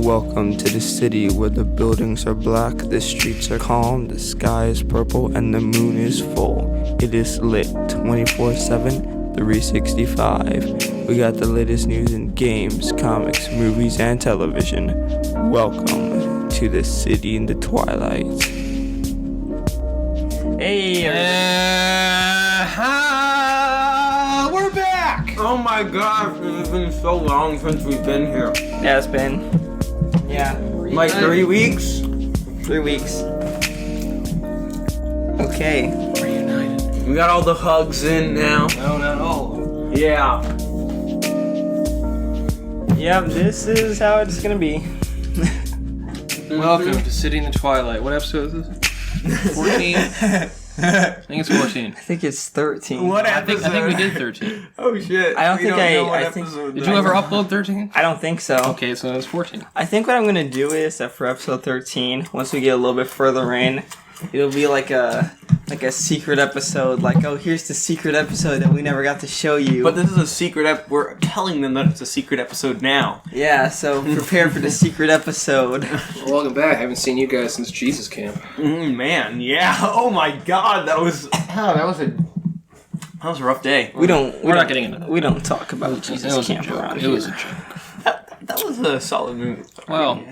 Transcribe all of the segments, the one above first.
Welcome to the city where the buildings are black, the streets are calm, the sky is purple, and the moon is full. It is lit 24/7, 365. We got the latest news in games, comics, movies, and television. Welcome to the city in the Twilight. Hey, we're back! Oh my gosh, it's been so long since we've been here. Yeah, it's been, Like 3 weeks? 3 weeks. Okay. Reunited. We got all the hugs in now. No, not all. Yeah. Yeah, this is how it's gonna be. Welcome to City in the Twilight. What episode is this? 14? I think it's 14. I think it's 13. What I think episode? we did 13. Oh shit. I don't think Did you ever upload 13? I don't think so. Okay, so it's 14. I think what I'm gonna do is that for episode 13, once we get a little bit further in, it'll be like a secret episode. Like, oh, here's the secret episode that we never got to show you. But this is a secret we're telling them that it's a secret episode now. Yeah, so prepare for the secret episode. Well, welcome back. I haven't seen you guys since Jesus Camp. Man, yeah. Oh my god, that was a rough day. We're not getting into that. We don't talk about It Jesus was a Camp joke. around It here. was a joke. That was a solid movie. Well,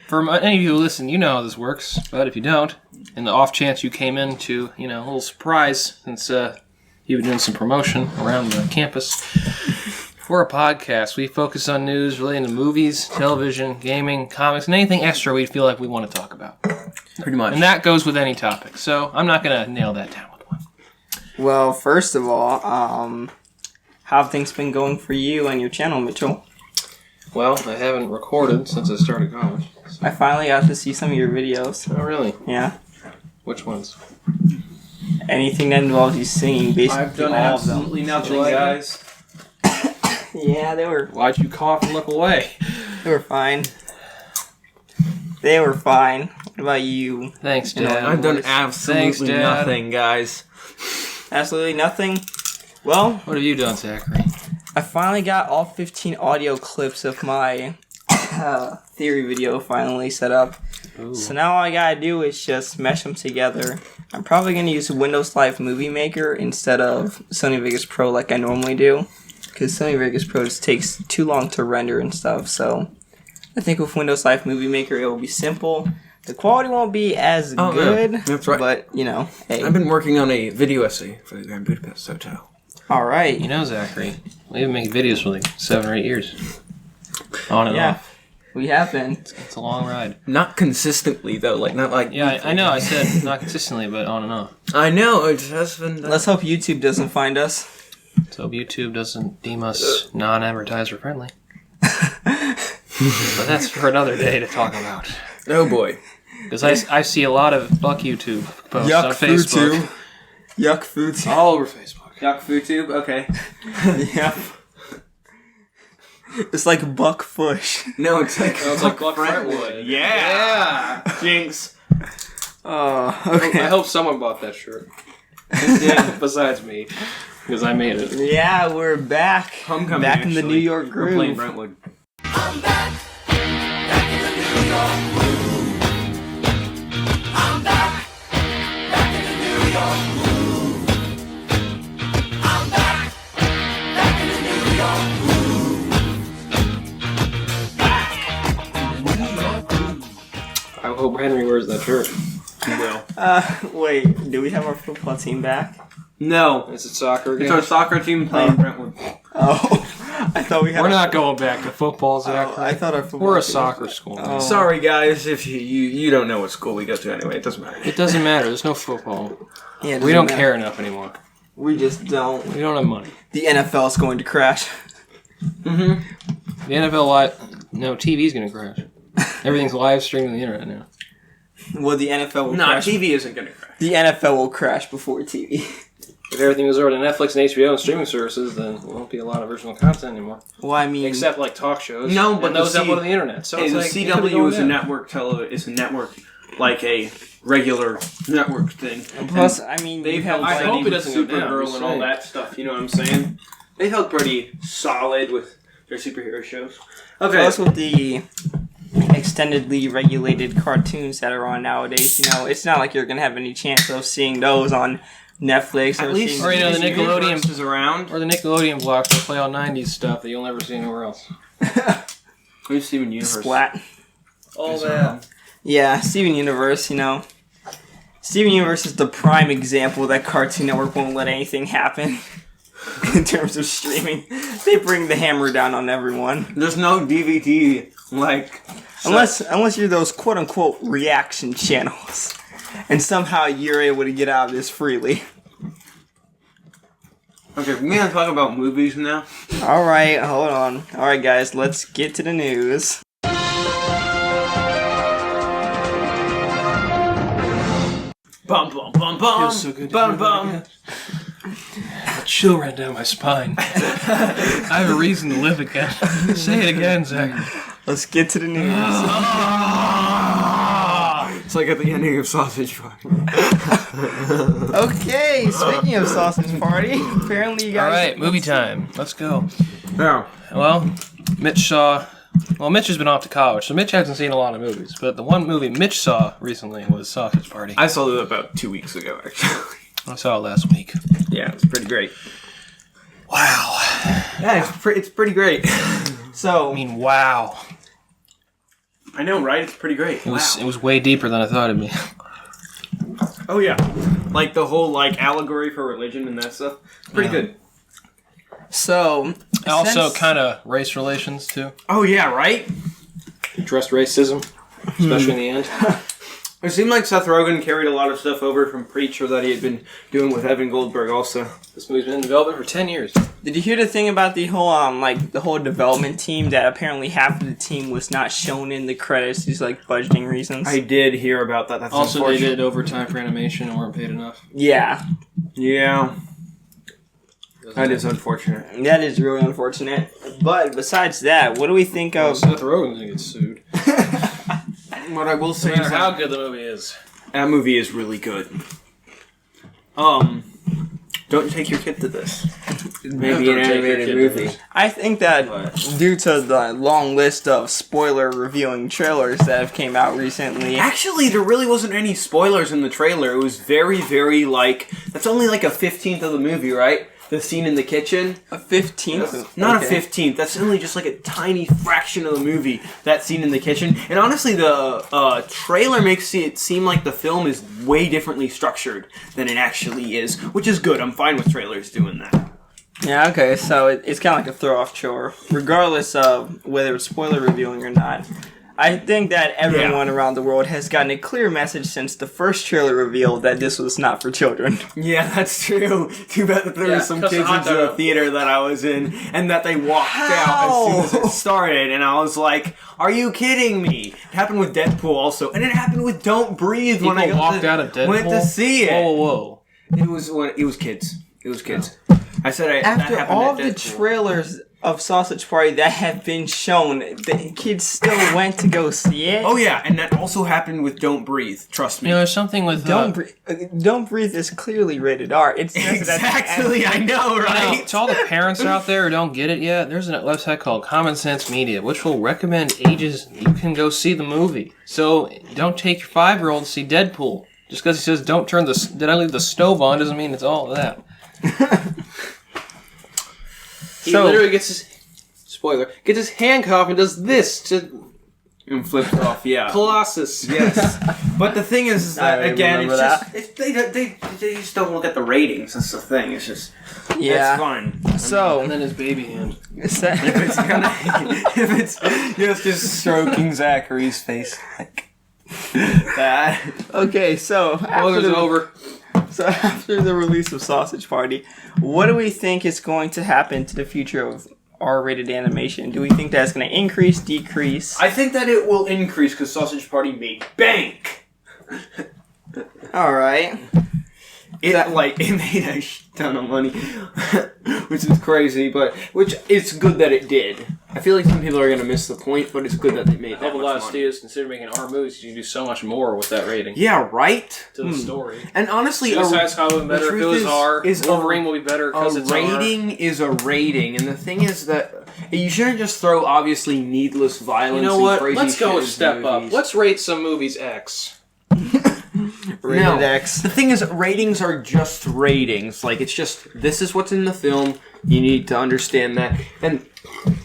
for any of you who listen, you know how this works. But if you don't, in the off chance you came in to, a little surprise, since you've been doing some promotion around the campus, for a podcast, we focus on news relating to movies, television, gaming, comics, and anything extra we feel like we want to talk about. Pretty much. And that goes with any topic. So I'm not going to nail that down with one. Well, first of all, how have things been going for you and your channel, Mitchell? Well, I haven't recorded since I started college. I finally got to see some of your videos. Oh, really? Yeah. Which ones? Anything that involves you singing, basically I've done all of them. absolutely nothing, like it? guys. Yeah, they were Why'd you cough and look away? fine. They were fine. What about you? Thanks, Dad. I've done Thanks, absolutely Dad. nothing, guys. Absolutely nothing? Well, What have you done, Zachary? I finally got all 15 audio clips of my theory video finally set up. Ooh. So now all I gotta do is just mesh them together. I'm probably gonna use Windows Live Movie Maker instead of Sony Vegas Pro like I normally do, because Sony Vegas Pro just takes too long to render and stuff. So I think with Windows Live Movie Maker it will be simple. The quality won't be as good, yeah. That's right. but hey. I've been working on a video essay for the Grand Budapest Hotel. All right. You know, Zachary, we've been making videos for like 7 or 8 years. On and off. We have been. It's a long ride. Not consistently, though. Not like... Yeah, I know. I said not consistently, but on and off. I know, it has been... Let's hope YouTube doesn't find us. So YouTube doesn't deem us non-advertiser friendly. But that's for another day to talk about. Oh boy. Because I see a lot of Buck YouTube posts on Facebook. Yuck food tube. All over Facebook. Yuck FoodTube? Okay. Yeah. It's like Buck Fush. No, it's like... Oh, it's like Buck Brentwood. Yeah! Jinx. Oh, I okay. hope someone bought that shirt. Besides me. Because I made it. Yeah, we're back. Homecoming, back in the actually. New York We're playing groove. Brentwood. I'm back in the New York groove. I'm back in the New York groove. I'm back in the New York groove. I hope Henry wears that shirt. Well. Wait, do we have our football team back? No. Is it soccer It's again? our soccer team playing Brentwood. Oh, I thought we had. We're not going back to football, Zachary. I thought our football. We're a team- soccer school. Oh. Sorry, guys, if you don't know what school we go to anyway. It doesn't matter. It doesn't matter. There's no football. Yeah, it We don't doesn't care matter. enough anymore. We just don't. We don't have money. The NFL is going to crash. Mm-hmm. The NFL live... No, TV's going to crash. Everything's live streamed on the internet now. Well, the NFL will Nah, crash. TV isn't gonna crash. The NFL will crash before TV. If everything was over to Netflix and HBO and streaming services, then there won't be a lot of original content anymore. Well, I mean, Except like talk shows. No, but and those the upload to the internet. So Hey, it's the like, it could be CW going is a down. network is a network like a regular network thing. plus, I mean, They've you held have I steady hope it with doesn't go down, Supergirl I'm and all saying. that stuff. You know what I'm saying? They held pretty solid with their superhero shows. Okay. plus with the extendedly regulated cartoons that are on nowadays. You know, it's not like you're gonna have any chance of seeing those on Netflix At or least seeing. Or, you know, the Universe Nickelodeon is around. or the Nickelodeon blocks will play all '90s stuff that you'll never see anywhere else. Who's Steven Universe? Splat. All that. Yeah, Steven Universe. You know, Steven Universe is the prime example that Cartoon Network won't let anything happen. In terms of streaming, they bring the hammer down on everyone. There's no DVD like Unless you're those quote unquote reaction channels, and somehow you're able to get out of this freely. Okay, we're gonna talk about movies now. All right, hold on. All right, guys, let's get to the news. Bum bum bum bum. Feels so good to Bum hear bum. that again. A chill ran down my spine. I have a reason to live again. Say it again, Zach. Let's get to the news. It's like at the ending of Sausage Party. Okay, speaking of Sausage Party, apparently you guys. All right, movie time. Let's go. Yeah. Well, Mitch has been off to college, so Mitch hasn't seen a lot of movies. But the one movie Mitch saw recently was Sausage Party. I saw it about 2 weeks ago, actually. I saw it last week. Yeah, it's pretty great. Wow. Yeah, it's pretty great. So, I mean, wow. I know, right? It's pretty great. It was way deeper than I thought it'd be. Oh yeah, like the whole allegory for religion and that stuff. Pretty good. so Also, since- kind of race relations too. Oh yeah, right. Addressed racism, especially in the end. It seemed like Seth Rogen carried a lot of stuff over from Preacher that he had been doing with Evan Goldberg also. This movie's been in development for 10 years. Did you hear the thing about the whole the whole development team that apparently half of the team was not shown in the credits due to budgeting reasons? I did hear about that. That's Also, they unfortunate. did overtime for animation and weren't paid enough. Yeah, Yeah, that is unfortunate. that is really unfortunate. But besides that, what do we think of? Seth Rogen's gonna get sued. What I will No say matter is how that good the movie is. that movie is really good. Don't take your kid to this. Maybe Don't an take your animated kid to movie. this. I think that due to the long list of spoiler revealing trailers that have came out recently, Actually, there really wasn't any spoilers in the trailer. It was very, very that's only like a 15th of the movie, right? The scene in the kitchen. a 15th. Not Okay. a 15th. That's only just like a tiny fraction of the movie. That scene in the kitchen. And honestly, the trailer makes it seem like the film is way differently structured than it actually is, which is good. I'm fine with trailers doing that. Yeah, okay, so it's kind of like a throw-off chore, regardless of whether it's spoiler revealing or not. I think that everyone around the world has gotten a clear message since the first trailer revealed that this was not for children. Yeah, that's true. Too bad that there were some because kids the hot into the dog- theater that I was in, and that they walked out as soon as it started, and I was like, "Are you kidding me?" It happened with Deadpool also, and it happened with Don't Breathe when I People walked out of Deadpool. went to see it. Whoa. It was kids. It was kids. I said that After happened all at the Deadpool. trailers of Sausage Party that have been shown, the kids still went to go see it. Oh yeah, and that also happened with Don't Breathe. Trust me. You know, there's something with... Don't Breathe is clearly rated R. It's just Exactly, I know, right? To all the parents out there who don't get it yet, there's a website called Common Sense Media, which will recommend ages you can go see the movie. So don't take your 5-year-old to see Deadpool. Just because he says, don't turn did I leave the stove on, doesn't mean it's all of that. He literally gets his... Spoiler. Gets his handcuff and does this to... And flipped off, yeah. Colossus. Yes. But the thing is I that, don't again, it's remember just... they just don't look at the ratings. That's the thing. It's just... Yeah. It's fun. And So, then his baby hand. If it's just stroking Zachary's face like that. okay, so Spoilers over. So after the release of Sausage Party, what do we think is going to happen to the future of R-rated animation? Do we think that's going to increase, decrease? I think that it will increase because Sausage Party made bank. All right. It made a ton of money, which is crazy, but it's good that it did. I feel like some people are gonna miss the point, but it's good that they made I that hope a much lot of money. studios consider making horror movies. You can do so much more with that rating. Yeah, right. To the story. And honestly, Suicide Squad would be better if it was R. Wolverine will be better because it's rating is a rating, and the thing is that you shouldn't just throw obviously needless violence. You know and what? Crazy Let's go shit a into step up. movies. Let's rate some movies X. Rated No. X. The thing is, ratings are just ratings. Like, it's just, this is what's in the film. You need to understand that. And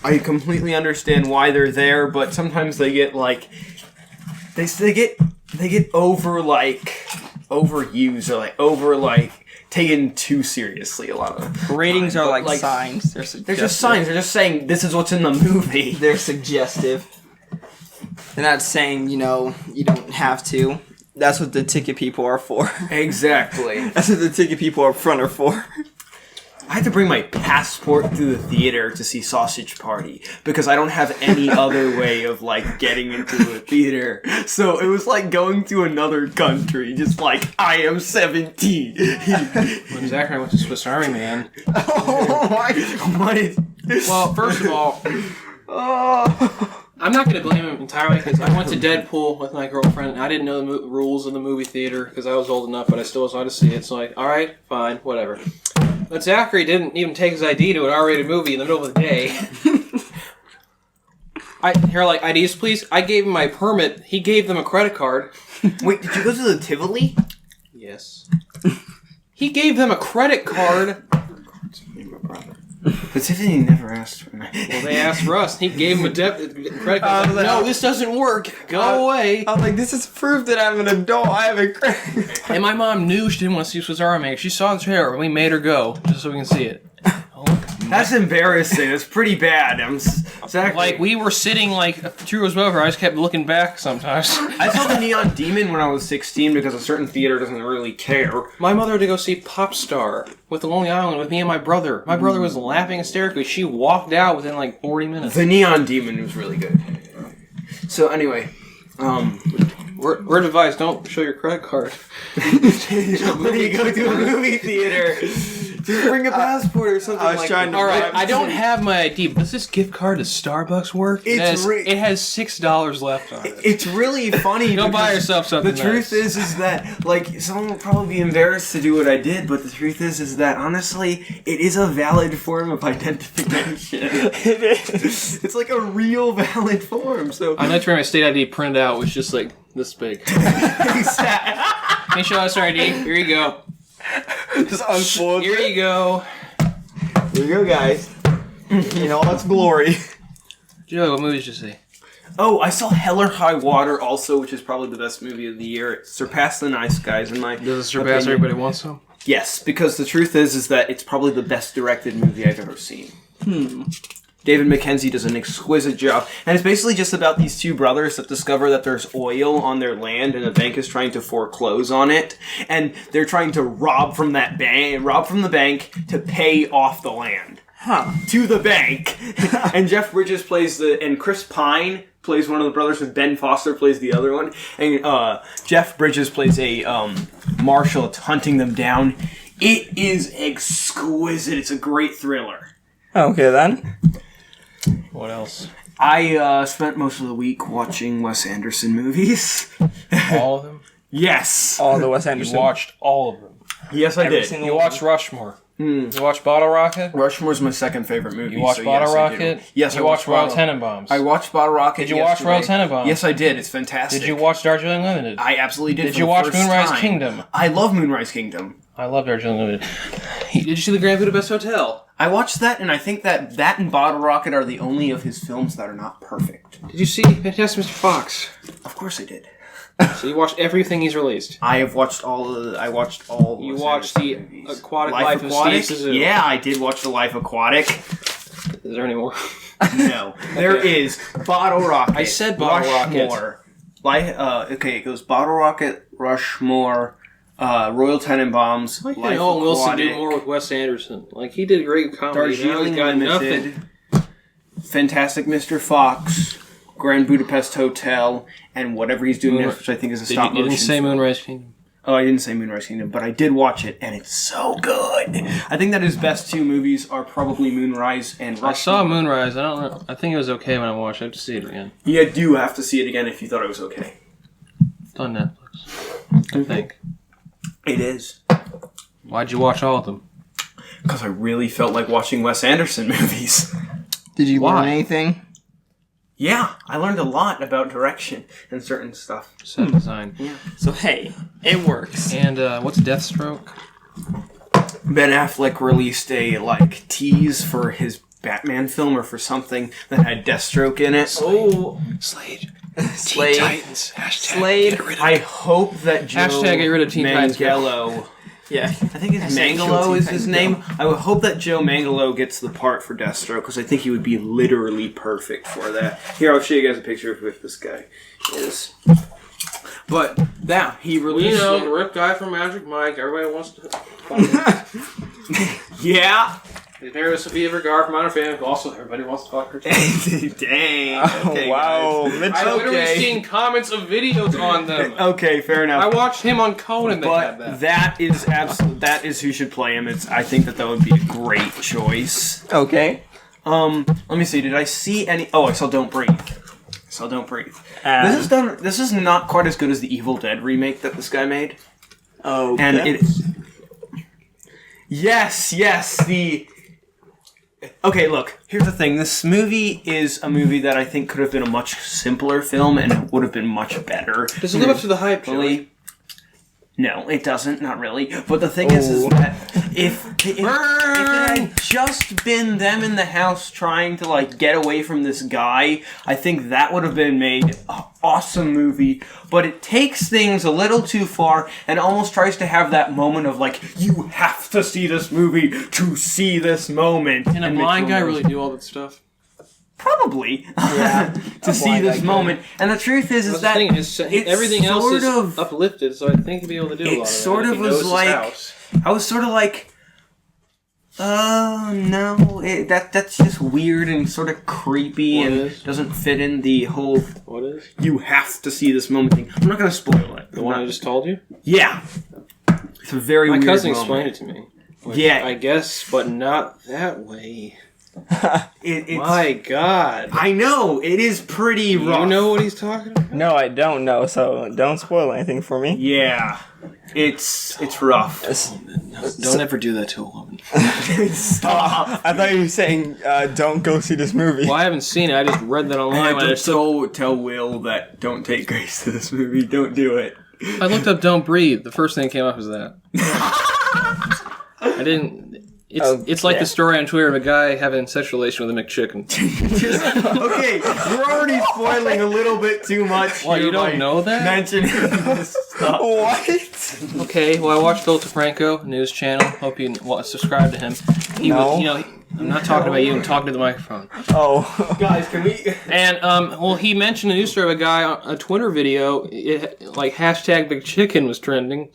I completely understand why they're there, but sometimes they get, like, they get overused, or, like, taken too seriously a lot of Ratings time. are But, like signs. They're suggestive. They're just signs. They're just saying, this is what's in the movie. They're suggestive. They're not saying, you don't have to. That's what the ticket people are for. Exactly. That's what the ticket people up front are for. I had to bring my passport to the theater to see Sausage Party because I don't have any other way of like getting into a theater. So it was like going to another country, just like I am 17. When Zach and I went to Swiss Army Man. Oh my god. Well, first of all, I'm not going to blame him entirely because I went to Deadpool with my girlfriend and I didn't know the rules of the movie theater because I was old enough, but I still was allowed to see it. So like, all right, fine, whatever. But Zachary didn't even take his ID to an R-rated movie in the middle of the day. Here, like, IDs, please. I gave him my permit. He gave them a credit card. Wait, did you go to the Tivoli? Yes. He gave them a credit card. The Tivoli never asked for me. Well, they asked for us. He gave him a credit card. Like, no, this doesn't work. Go away. I was like, this is proof that I'm an adult. I have a credit card. And my mom knew she didn't want to see Swiss Army Man. She saw the trailer and we made her go just so we can see it. That's embarrassing. That's pretty bad. Zach, Like, we were sitting, like, 2 rows over. I just kept looking back sometimes. I saw the Neon Demon when I was 16 because a certain theater doesn't really care. My mother had to go see Pop Star with the Lonely Island with me and my brother. My brother was laughing hysterically. She walked out within, like, 40 minutes. The Neon Demon was really good. So anyway, Word of advice, don't show your credit card. when you go to a movie theater, just bring a passport or something. I was like trying that. to- Alright, I don't have my ID, but does this gift card to Starbucks work? It has $6 left on it. It's really funny. Go buy because yourself something The truth nice. is that like someone will probably be embarrassed to do what I did, but the truth is that honestly, it is a valid form of identification. It is. It's like a real valid form. So I know my state ID printed out was just like this big. exactly. Can you show us our ID? Here you go. Just unfold. Here you go. Here you go, guys. In all its glory. Joe, what movie did you see? Oh, I saw Hell or High Water also, which is probably the best movie of the year. It surpassed The Nice Guys in my Does it surpass opinion. Everybody Wants Some? Yes, because the truth is that it's probably the best directed movie I've ever seen. David Mackenzie does an exquisite job. And it's basically just about these two brothers that discover that there's oil on their land and the bank is trying to foreclose on it. And they're trying to rob from the bank to pay off the land. To the bank. And Jeff Bridges plays and Chris Pine plays one of the brothers and Ben Foster plays the other one. And Jeff Bridges plays a marshal hunting them down. It is exquisite. It's a great thriller. Okay, then. What else? I spent most of the week watching Wes Anderson movies. All of them? Yes. All the Wes You Anderson. watched all of them. Yes, I Every did. single You watched Rushmore. You watched Bottle Rocket? Rushmore's my second favorite movie. You watched so Bottle yes, I do. Rocket? Yes, You I watched Royal Bottle- Tenenbaums? I watched Bottle Rocket. Did you watch Royal Tenenbaums? Yes, I did. It's fantastic. Did you watch Darjeeling Limited? I absolutely did. Did for you the watch first Moonrise time. Kingdom? I love Moonrise Kingdom. I love Darjeeling Limited. Did you see the Grand Budapest Hotel? I watched that, and I think that and Bottle Rocket are the only of his films that are not perfect. Did you see Fantastic Mr. Fox? Of course, I did. So you watched everything he's released. I have watched all. You Wes watched Anderson the movies. Aquatic Life of Steve Zissou. Yeah, I did watch the Life Aquatic. Is there any more? No, there is Bottle Rocket. I said Bottle Rushmore. Okay, it goes Bottle Rocket, Rushmore, Royal Tenenbaums, Like Life Owen Wilson Aquatic, do more with Wes Anderson. Like he did great comedy. Now he's Darjeeling got Limited, nothing. Fantastic Mr. Fox, Grand Budapest Hotel, and whatever he's doing next, which I think is a stop You motion. didn't say Moonrise Kingdom. Oh, I didn't say Moonrise Kingdom, but I did watch it, and it's so good. I think that his best two movies are probably Moonrise and Rushmore. I saw Moonrise. I don't know. I think it was okay when I watched it. I have to see it again. You do have to see it again if you thought it was okay. It's on Netflix. I think. It is. Why'd you watch all of them? Because I really felt like watching Wes Anderson movies. Did you Why? learn anything? Yeah, I learned a lot about direction and certain stuff. Set design. So hey, it works. And what's Deathstroke? Ben Affleck released a tease for his Batman film or for something that had Deathstroke in it. Oh, Slade. Slade. Teen Titans. Hashtag Slade. get rid of I hope that Joe Hashtag get rid of Teen Titans. Mangelo, yeah. I think it's Hashtag kill Mangalo Teen is Titans his name. I would hope that Joe Mangalo gets the part for Deathstroke because I think he would be literally perfect for that. Here, I'll show you guys a picture of what this guy is. But yeah, he released. the rip guy from Magic Mike. Everybody wants to. Yeah. His name is Sophia Vergara from Modern Family. Also, everybody wants to fuck her. Dang. Okay, wow, guys. Mitch. I've literally Okay. seen comments of videos on them. Okay, fair enough. I watched him on Conan. They had But that. that is who should play him. I think that would be a great choice. Okay. Let me see. Did I see any? Oh, I saw Don't Breathe. This is not quite as good as the Evil Dead remake that this guy made. Oh, And it. Yes. Okay, look. Here's the thing. This movie is a movie that I think could have been a much simpler film and it would have been much better. Does it live up to the hype, Joey? No, it doesn't. Not really. But the thing is that if it had just been them in the house trying to get away from this guy, I think that would have been made an awesome movie. But it takes things a little too far and almost tries to have that moment of you have to see this movie to see this moment. Can a blind guy really do all that stuff? Probably. Yeah. To see this moment. And the truth is that everything else sort is of uplifted, so I think he'd be able to do a lot of it that. sort if of he was knows his like house. I was sort of no, that's just weird and sort of creepy What and is? doesn't fit in the whole What is? you have to see this moment thing. I'm not gonna spoil it. The one I just told you? Yeah. It's a very My weird cousin moment. explained it to me. Which Yeah. I guess, but not that way. It's, My God. I know, it is pretty rough. You know what he's talking about? No, I don't know, so don't spoil anything for me. Yeah. It's rough. Don't ever do that to a woman. Stop. I thought you were saying don't go see this movie. Well, I haven't seen it. I just read that online. When I Tell Will that don't take Grace to this movie. Don't do it. I looked up "Don't Breathe." The first thing that came up was that. I didn't. It's like the story on Twitter of a guy having a sexual relation with a McChicken. Okay, you're already spoiling a little bit too much. Well, you don't know that? Mentioning this stuff. What? Okay, well, I watched Phil DeFranco news channel. Hope you subscribe to him. He was, I'm not talking about you. I'm talking to the microphone. Oh. Guys, can we? And he mentioned a news story of a guy on a Twitter video. Hashtag McChicken was trending.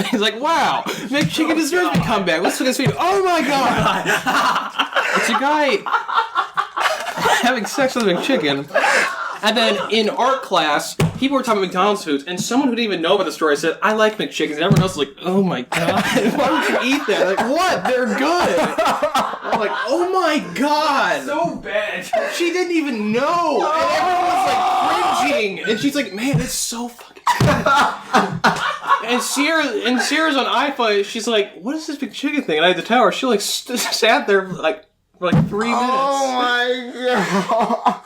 He's like, "Wow, McChicken deserves a comeback." Let's look at this video. Oh my God! It's a guy having sex with a McChicken. And then in art class, people were talking about McDonald's foods, and someone who didn't even know about the story said, "I like McChickens," and everyone else was like, "Oh my God, why would you eat that?" Like, what? They're good. I'm like, "Oh my God, So bad. she didn't even know," and everyone was like cringing, and she's like, "Man, it's so fucking good." And Sierra's on iPhone. She's like, "What is this McChicken thing?" And I had to tell her. She sat there for like 3 minutes. Oh my God.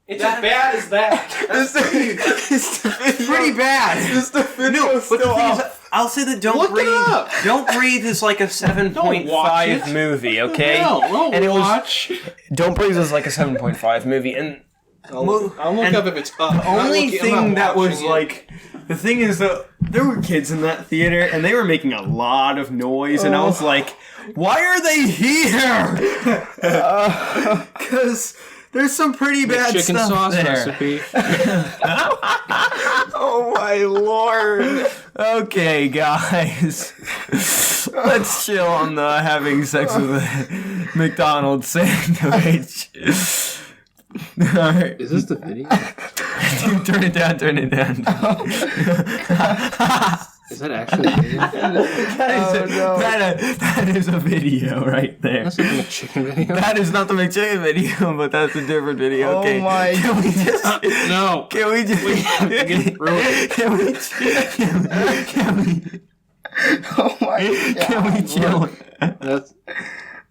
It's as bad as that. It's pretty bad. Is the video But the still thing is, up? I'll say that Don't Look it Breathe. up. Don't Breathe is like a 7.5 watch it. movie. Okay. No, And it was- watch. Don't Breathe is like a 7.5 movie, and I'll look up if it's up. the only thing that was the thing is that there were kids in that theater and they were making a lot of noise, and I was like, why are they here? Because there's some pretty bad chicken stuff sauce there. recipe. Oh my Lord. Okay, guys, let's chill on the having sex with a McDonald's sandwich. Alright. Is this the video? Turn it down. Is that actually a video? That is a video right there. That's not the McChicken video. That is not the McChicken video, but that's a different video. Okay. Oh my Can we just? No. Can we just? Oh my god. Can we chill? That's,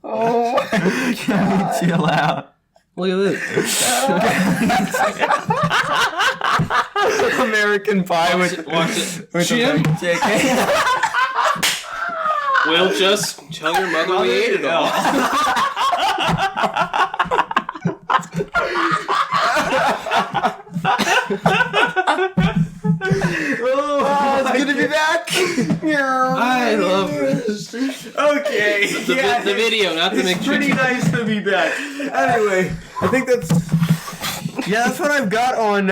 Oh my Can we chill out? look at this. American Pie Watch it. Jim McChicken. will just tell your mother we ate it all. Oh, it's good to be back. I love this. Okay. The video, not the It's pretty McChicken. nice to be back. Anyway, I think that's what I've got on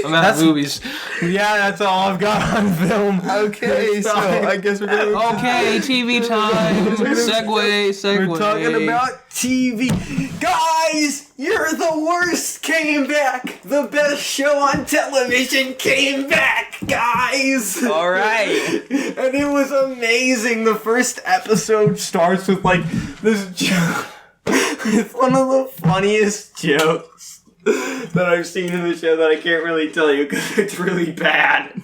I'm out of movies. yeah, that's all I've got on film. Okay, so I guess we're gonna. Okay, TV time. Segue. We're talking about TV. Guys, You're the Worst came back. The best show on television came back, guys. All right. And it was amazing. The first episode starts with like this joke. It's one of the funniest jokes that I've seen in the show that I can't really tell you because it's really bad.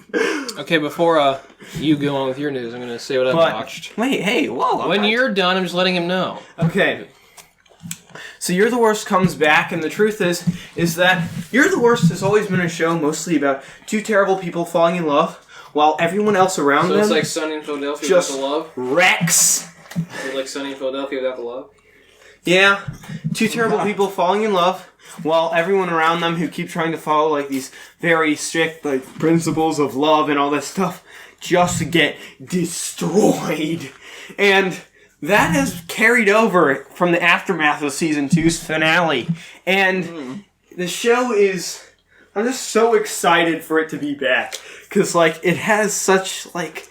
Okay, before you go on with your news, I'm going to say what I watched. Wait, hey, whoa. When you're done, I'm just letting him know. Okay. So You're the Worst comes back, and the truth is that You're the Worst has always been a show mostly about two terrible people falling in love, while everyone else around So them it's like Sunny in Philadelphia just without the love? wrecks. Is it like Sunny in Philadelphia without the love? Yeah, two terrible people falling in love, while everyone around them who keep trying to follow like these very strict like principles of love and all this stuff just get destroyed. And that has carried over from the aftermath of season 2's finale. And the show is, I'm just so excited for it to be back. Cause like, it has such like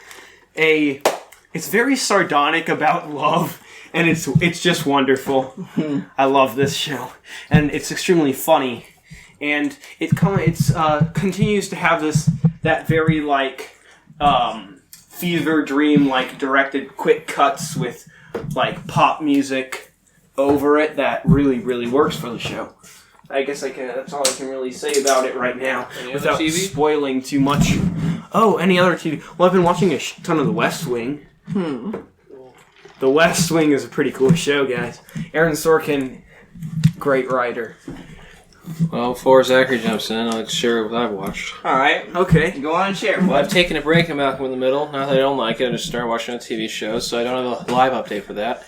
it's very sardonic about love. And it's just wonderful. I love this show. And it's extremely funny. And it continues to have that very like, fever dream, like directed quick cuts with like pop music over it that really, really works for the show. I guess that's all I can really say about it right now without spoiling too much. Oh, any other TV? Well, I've been watching a ton of The West Wing. The West Wing is a pretty cool show, guys. Aaron Sorkin, great writer. Well, before Zachary jumps in, I'll share what I've watched. All right. Okay. Go on and share. Well, I've taken a break in Malcolm in the Middle. Now that I don't like it, I just started watching a TV show, so I don't have a live update for that.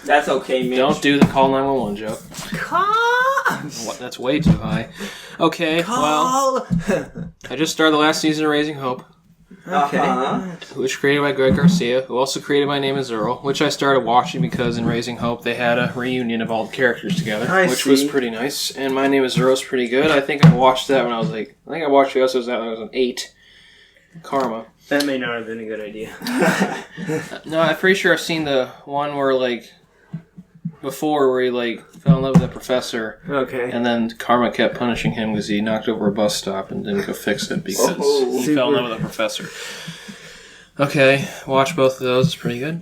That's okay, Mitch. Don't do the call 911 joke. That's way too high. Okay, well, I just started the last season of Raising Hope, which created by Greg Garcia, who also created My Name is Earl, which I started watching because in Raising Hope they had a reunion of all the characters together, which was pretty nice. And My Name is Earl is pretty good. I think I watched that when I watched the episodes when I was an 8. Karma. That may not have been a good idea. No, I'm pretty sure I've seen the one where before where he fell in love with that professor. Okay. And then Karma kept punishing him because he knocked over a bus stop and didn't go fix it because he fell in love with a professor. Okay, watched both of those. It's pretty good.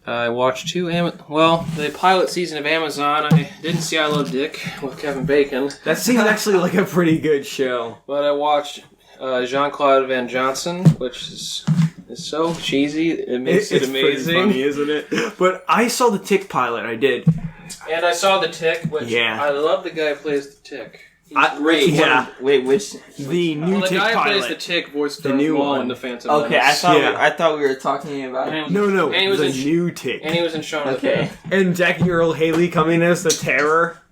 I watched the pilot season of Amazon. I didn't see I Love Dick with Kevin Bacon. That seems actually like a pretty good show. But I watched Jean-Claude Van Johnson, which is so cheesy. It makes it amazing. It's pretty funny, isn't it? But I saw the Tick pilot. I did. And I saw the Tick, which I love the guy who plays the Tick. He's great. Yeah. Wait, which? The new Tick pilot. The guy who plays the Tick voiced the new one in the Phantom Okay, Menace. I thought we were talking about. No, and he was the in new Tick. And he was in Shaun of the Dead. And Jackie Earl Haley coming as the Terror.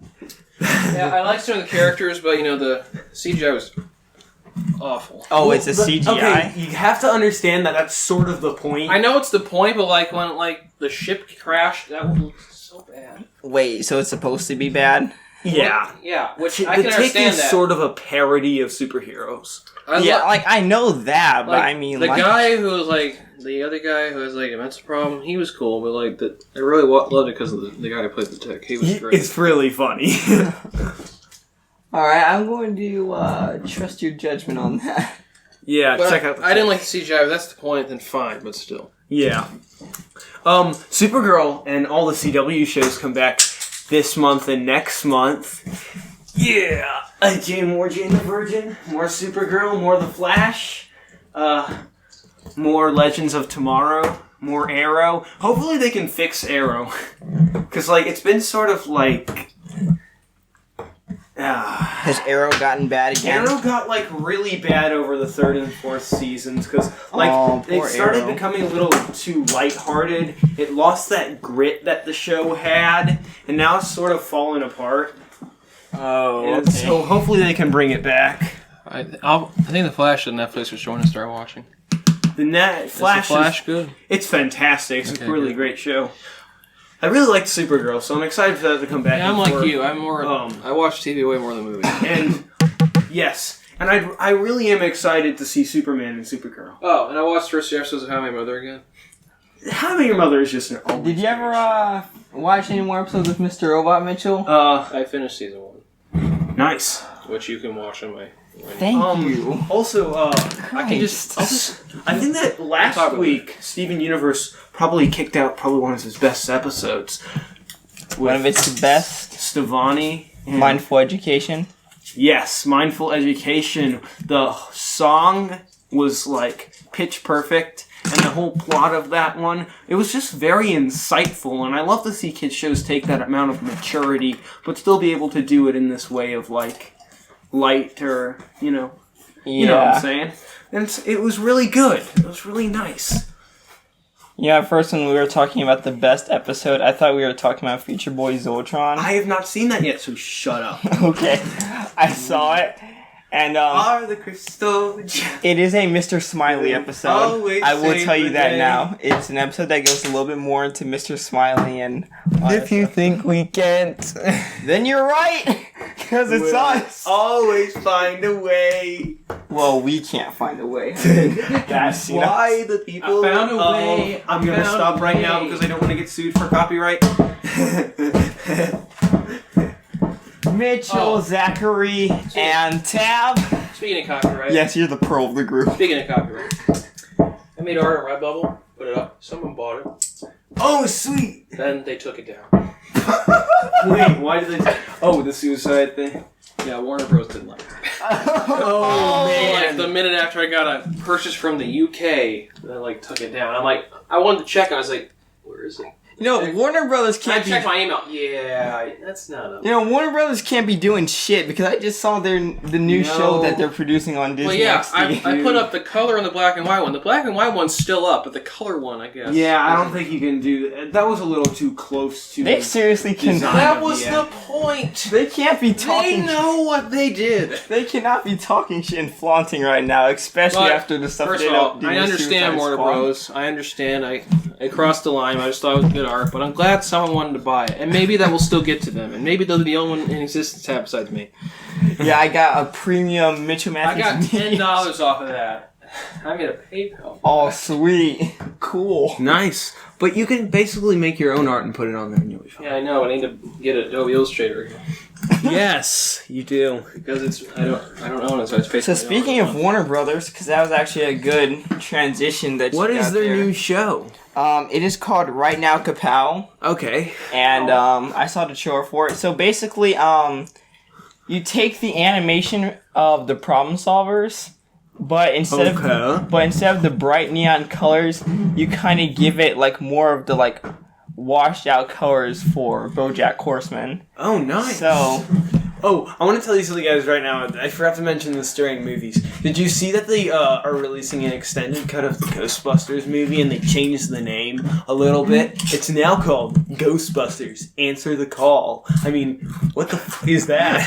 Yeah, I like some of the characters, but the CGI was awful. Oh, it's a CGI. Okay, you have to understand that that's sort of the point. I know it's the point, but when the ship crashed, that was so bad. Wait, so it's supposed to be bad? Yeah. Yeah, which The I can Tick understand is that. sort of a parody of superheroes. I know that, but I mean, the guy who was the other guy who has a mental problem, he was cool, but I really loved it because of the guy who plays the Tick. He was great. It's really funny. Alright, I'm going to trust your judgment on that. Yeah, But check out. I didn't like the CGI, but that's the point. Then fine, but still. Yeah. Supergirl and all the CW shows come back this month and next month. Yeah. More Jane the Virgin, more Supergirl, more The Flash, more Legends of Tomorrow, more Arrow. Hopefully they can fix Arrow. Because, like, it's been sort of like... Has Arrow gotten bad again? Arrow got, like, really bad over the 3rd and 4th seasons, because, like, it started Arrow. becoming a little too lighthearted. It lost that grit that the show had, and now it's sort of falling apart. Oh, And okay. so hopefully they can bring it back. I think The Flash on Netflix was showing to start watching. Flash, Is The Flash good? It's fantastic. It's Okay, a really good. great show. I really liked Supergirl, so I'm excited for that to come back. Yeah, I'm like you. I'm more. Um, I watch TV way more than movies. And yes, and I really am excited to see Superman and Supergirl. Oh, and I watched first 3 episodes of How I Met Your Mother again. How I Met Your Mother is just an always Did you ever watch any more episodes of Mr. Robot, Mitchell? I finished season 1, Nice. which you can watch on my. Thank you. Also, I Christ. I think that Talk last about week Steven Universe probably kicked out one of his best episodes. One of its best. Stevani. and- Mindful Education. Yes, Mindful Education. The song was like pitch perfect, and the whole plot of that one, it was just very insightful, and I love to see kids shows take that amount of maturity, but still be able to do it in this way of like light or, you know what I'm saying? And it was really good. It was really nice. Yeah, at first when we were talking about the best episode, I thought we were talking about Future Boy Zoltron. I have not seen that yet, so shut up. Okay, I saw it, and Are the crystal it is a Mr. Smiley episode. Always I will save tell you the that day. now. It's an episode that goes a little bit more into Mr. Smiley, and if you think we can't, then you're right, because it's us. always find a way. Well, we can't find a way. That's Why the people I found a way. I'm gonna Found stop a right now way. because I don't want to get sued for copyright. Mitchell, Oh. Zachary, and Tab. Speaking of copyright. Yes, you're the pearl of the group. Speaking of copyright. I made art on Redbubble, put it up. Someone bought it. Oh, sweet. Then they took it down. Wait, why did they? Oh, the suicide thing. Yeah, Warner Bros. Didn't like it. Oh, Like the minute after I got a purchase from the UK, they like took it down. I'm like, I wanted to check. I was like, where is it? You know, Warner Brothers I can't be. checked my email. Yeah, that's not a. You know, Warner Brothers can't be doing shit because I just saw the new show that they're producing on Disney Well, yeah, XD. I put up the color and the black and white one. The black and white one's still up, but the color one, I guess. Yeah, I don't think you can do that. That was a little too close to. They seriously can. Design. That was Yeah. the point. They can't be They talking. know what they did. They cannot be talking shit and flaunting right now, especially But, after the stuff First they of all, don't do. I with understand Suicide Warner Squad. Bros. I understand. I crossed the line. I just thought it was good art, but I'm glad someone wanted to buy it, and maybe that will still get to them, and maybe they'll be the only one in existence to have besides me. Yeah, I got a premium Mitchell I Matthews. got $10 off of that. I made a PayPal. Oh, sweet. Cool. Nice, but you can basically make your own art and put it on there, and you'll be fine. Yeah, I know. I need to get Adobe Illustrator again Yes, you do. because I don't own it, so it's basically. So speaking of Warner Brothers, because that was actually a good transition that What you is got their there. new show? It is called Right Now Kapow. Okay. And I saw the trailer for it. So basically, you take the animation of the problem solvers, but instead of the bright neon colors, you kind of give it like more of the like washed out colors for BoJack Horseman. Oh, nice. So Oh, I want to tell you something, guys, right now. I forgot to mention this during movies. Did you see that they are releasing an extended cut of the Ghostbusters movie and they changed the name a little bit? It's now called Ghostbusters Answer the Call. I mean, what the f*** is that?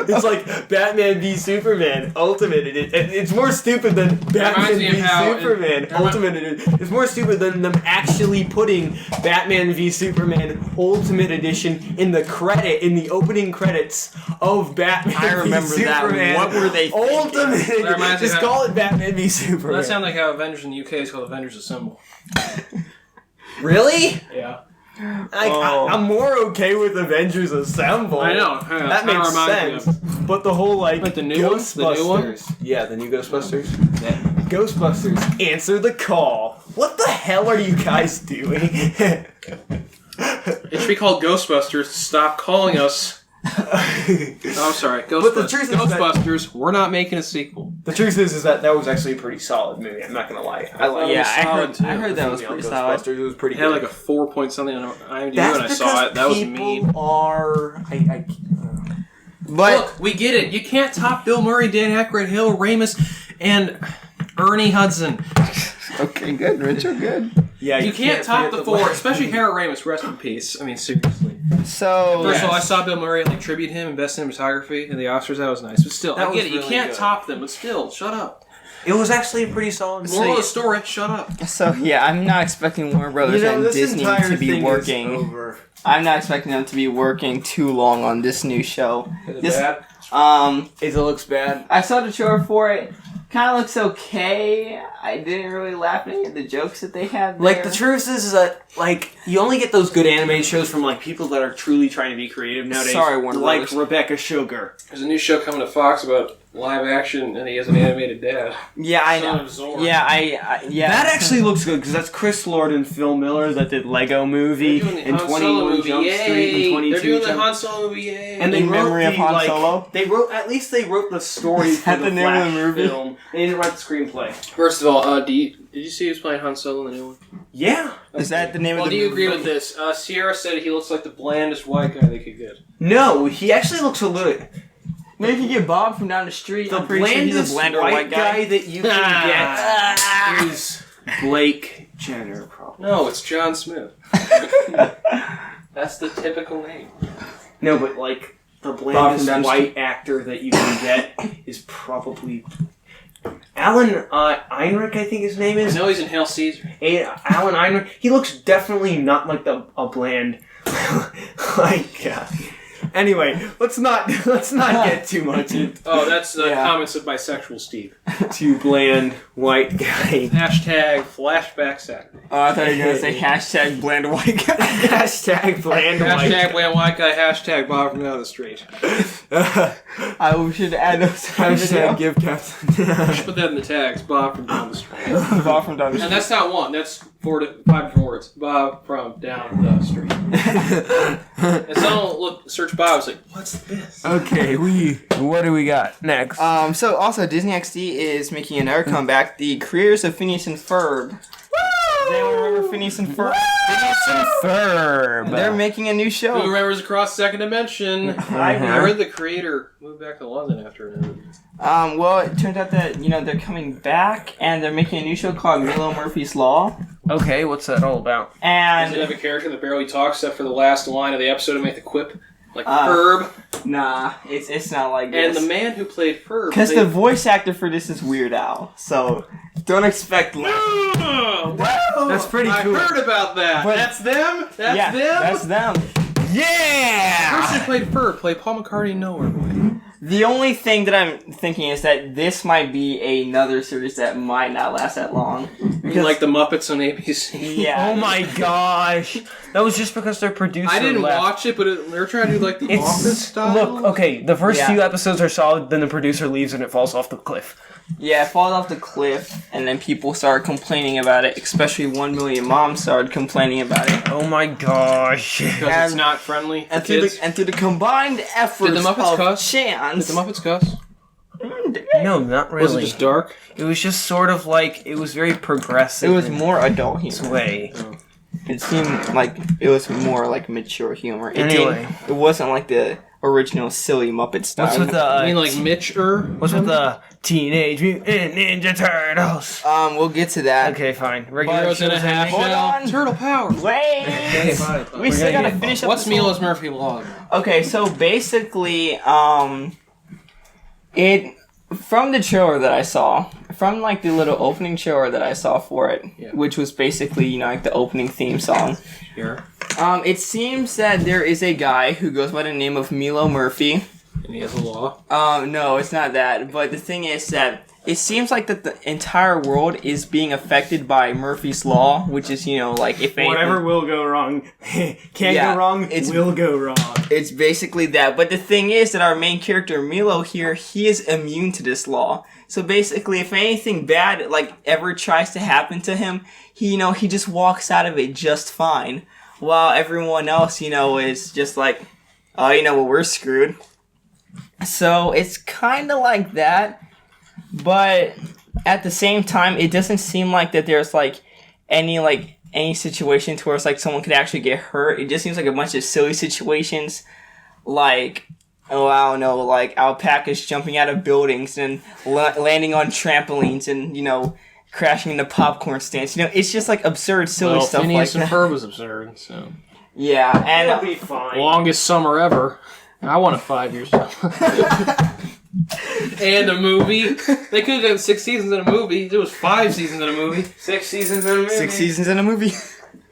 It's like Batman v Superman Ultimate. It's more stupid than Batman me of v how Superman Ultimate. It's more stupid than them actually putting Batman v Superman Ultimate Edition in the opening credits of Batman I remember v that. Superman. What were they thinking? Ultimate That reminds me Just of- call it Batman v Superman. Well, that sounds like how Avengers in the UK is called Avengers Assemble. Really? Yeah. I'm more okay with Avengers Assemble. I know. That makes sense. But the whole like the new one? Ghostbusters. The new one? Yeah, the new Ghostbusters. Yeah. Ghostbusters, answer the call. What the hell are you guys doing? It should be called Ghostbusters. Stop calling us. I'm sorry. Ghostbusters. But the truth is Ghostbusters, we're not making a sequel. The truth is that was actually a pretty solid movie. I'm not gonna lie. I like. Yeah, was solid, too. I heard that was pretty solid. Ghostbusters. It was pretty It had good. like a 4 point something on IMDb That's when I saw it. That was mean. people are. But Look, we get it. You can't top Bill Murray, Dan Aykroyd, Hill Ramis, and Ernie Hudson. okay, good, Richard, good. Yeah, You can't top forget the four, especially Harold Ramis. Rest in peace. I mean, seriously. So First of all, I saw Bill Murray like tribute him in best cinematography in the Oscars. That was nice, but still, That I get was it. You really can't good. top them, but still, shut up. It was actually a pretty solid Moral of movie. the story: shut up. So yeah, I'm not expecting Warner Brothers and this Disney entire to be thing is working. over. I'm not expecting them to be working too long on this new show. Is it This, bad? It looks bad. I saw the trailer for it. Kind of looks okay. I didn't really laugh at any of the jokes that they had there. Like, the truth is that, like, you only get those good anime shows from, like, people that are truly trying to be creative nowadays. Sorry, Warner like Brothers. Rebecca Sugar. There's a new show coming to Fox about live action, and he has an animated dad. Yeah, I Son know. of Zorn. Yeah, I yeah. That actually looks good, because that's Chris Lord and Phil Miller that did Lego Movie They're doing the and Han Solo 21 movie, Jump yay! Street and 22 They're doing the Jump Han Solo movie, yay! And they In wrote memory of the, Han like, Solo? They wrote, at least they wrote the story Is for that the the name of the Flash movie? film. They didn't write the screenplay. First of all, did you see who's playing Han Solo in the new one? Yeah. Is that the name Well, of the do you movie? agree with this? Sierra said he looks like the blandest white guy they could get. No, he actually looks a little... Maybe if you get Bob from down the street, The I'm pretty sure he's blandest a blander white guy guy. that you can get is Blake Jenner, probably. No, it's John Smith. That's the typical name. No, but like the Bob from blandest down the white actor that you can get is probably Alan Einrich. I think his name I is. know he's in Hail Caesar. Alan Einrich. He looks definitely not like a bland. like. Anyway, let's not get too much into Oh, that's the Yeah. comments of bisexual Steve. too bland white guy. Hashtag flashback Saturday. Oh, I thought you were gonna say hashtag blander white guy. Hashtag bland white. Hashtag bland white guy. Hashtag Bob from down the street. We should add those. Hashtag give Captain. Just put that in the tags. Bob from down the street. Bob from down the And street. that's not one. That's 5 different words. Bob from down the street. And someone search Bob. It's like, what's this? Okay, what do we got next? So also Disney XD is making another comeback. The creators of Phineas and Ferb. Does anyone remember Phineas and Ferb? Phineas and Ferb. They're making a new Who show. remembers Across Second Dimension? I heard the creator moved back to London after it ended. Well, it turns out that they're coming back and they're making a new show called Milo Murphy's Law. Okay, what's that all about? Does And it have a character that barely talks except for the last line of the episode to make the quip? Like Ferb. nah, it's not like And this. the man who played Ferb. Because played... the voice actor for this is Weird Al, so don't expect. That's pretty I cool. heard about that. But- That's them? That's yeah, them? that's them. The Yeah! person who played Ferb played Paul McCartney in Nowhere Boy. The only thing that I'm thinking is that this might be another series that might not last that long. You like the Muppets on ABC. Yeah. Oh my gosh. That was just because their producer I didn't left. watch it, but they're trying to do like the It's- Office style. Look, okay, the first Yeah. few episodes are solid, then the producer leaves and it falls off the cliff. Yeah, it falls off the cliff, and then people started complaining about it. Especially 1 Million Moms started complaining about it. Oh my gosh. Because it's not friendly for And through, kids. and through the combined efforts Did the Muppets of cuss? Chance, Did the Muppets cuss? No, not really. Was it just dark? It was just sort of like, it was very progressive. it was in more adult its humor. way. It seemed like it was more like mature humor. It Anyway. it wasn't like the original silly Muppet style. What's with the... I mean, like Mitch-er? what's with the Teenage Mutant Ninja Turtles? We'll get to that. Okay, fine. Regular Heroes in a half Hold shell. on. Turtle power. Wait! We still gonna gotta get- finish up What's this whole- Milo's Murphy Law? Okay, so basically, it from the trailer that I saw, from like the little opening trailer that I saw for it, Yeah. which was basically like the opening theme song. Here. It seems that there is a guy who goes by the name of Milo Murphy, And he has a law. No, it's not that. But the thing is that it seems like that the entire world is being affected by Murphy's Law, which is, like if anything, Whatever will go wrong, Yeah, go wrong, will go wrong. it's basically that. But the thing is that our main character, Milo here, he is immune to this law. So basically, if anything bad, ever tries to happen to him, he just walks out of it just fine. While everyone else, is just like, oh, well, we're screwed. So it's kind of like that. But at the same time, it doesn't seem like that there's any situation to where it's like someone could actually get hurt. It just seems like a bunch of silly situations, like, oh, I don't know, like alpacas jumping out of buildings and landing on trampolines and crashing into popcorn stands. It's just like absurd, silly stuff Phineas like and that. Ferb was absurd. So Yeah, and It'll be fine. longest summer ever. I won it 5 years ago. And a movie. They could have done 6 seasons in a movie. There was 5 seasons in a movie. 6 seasons in a movie. 6 seasons in a movie.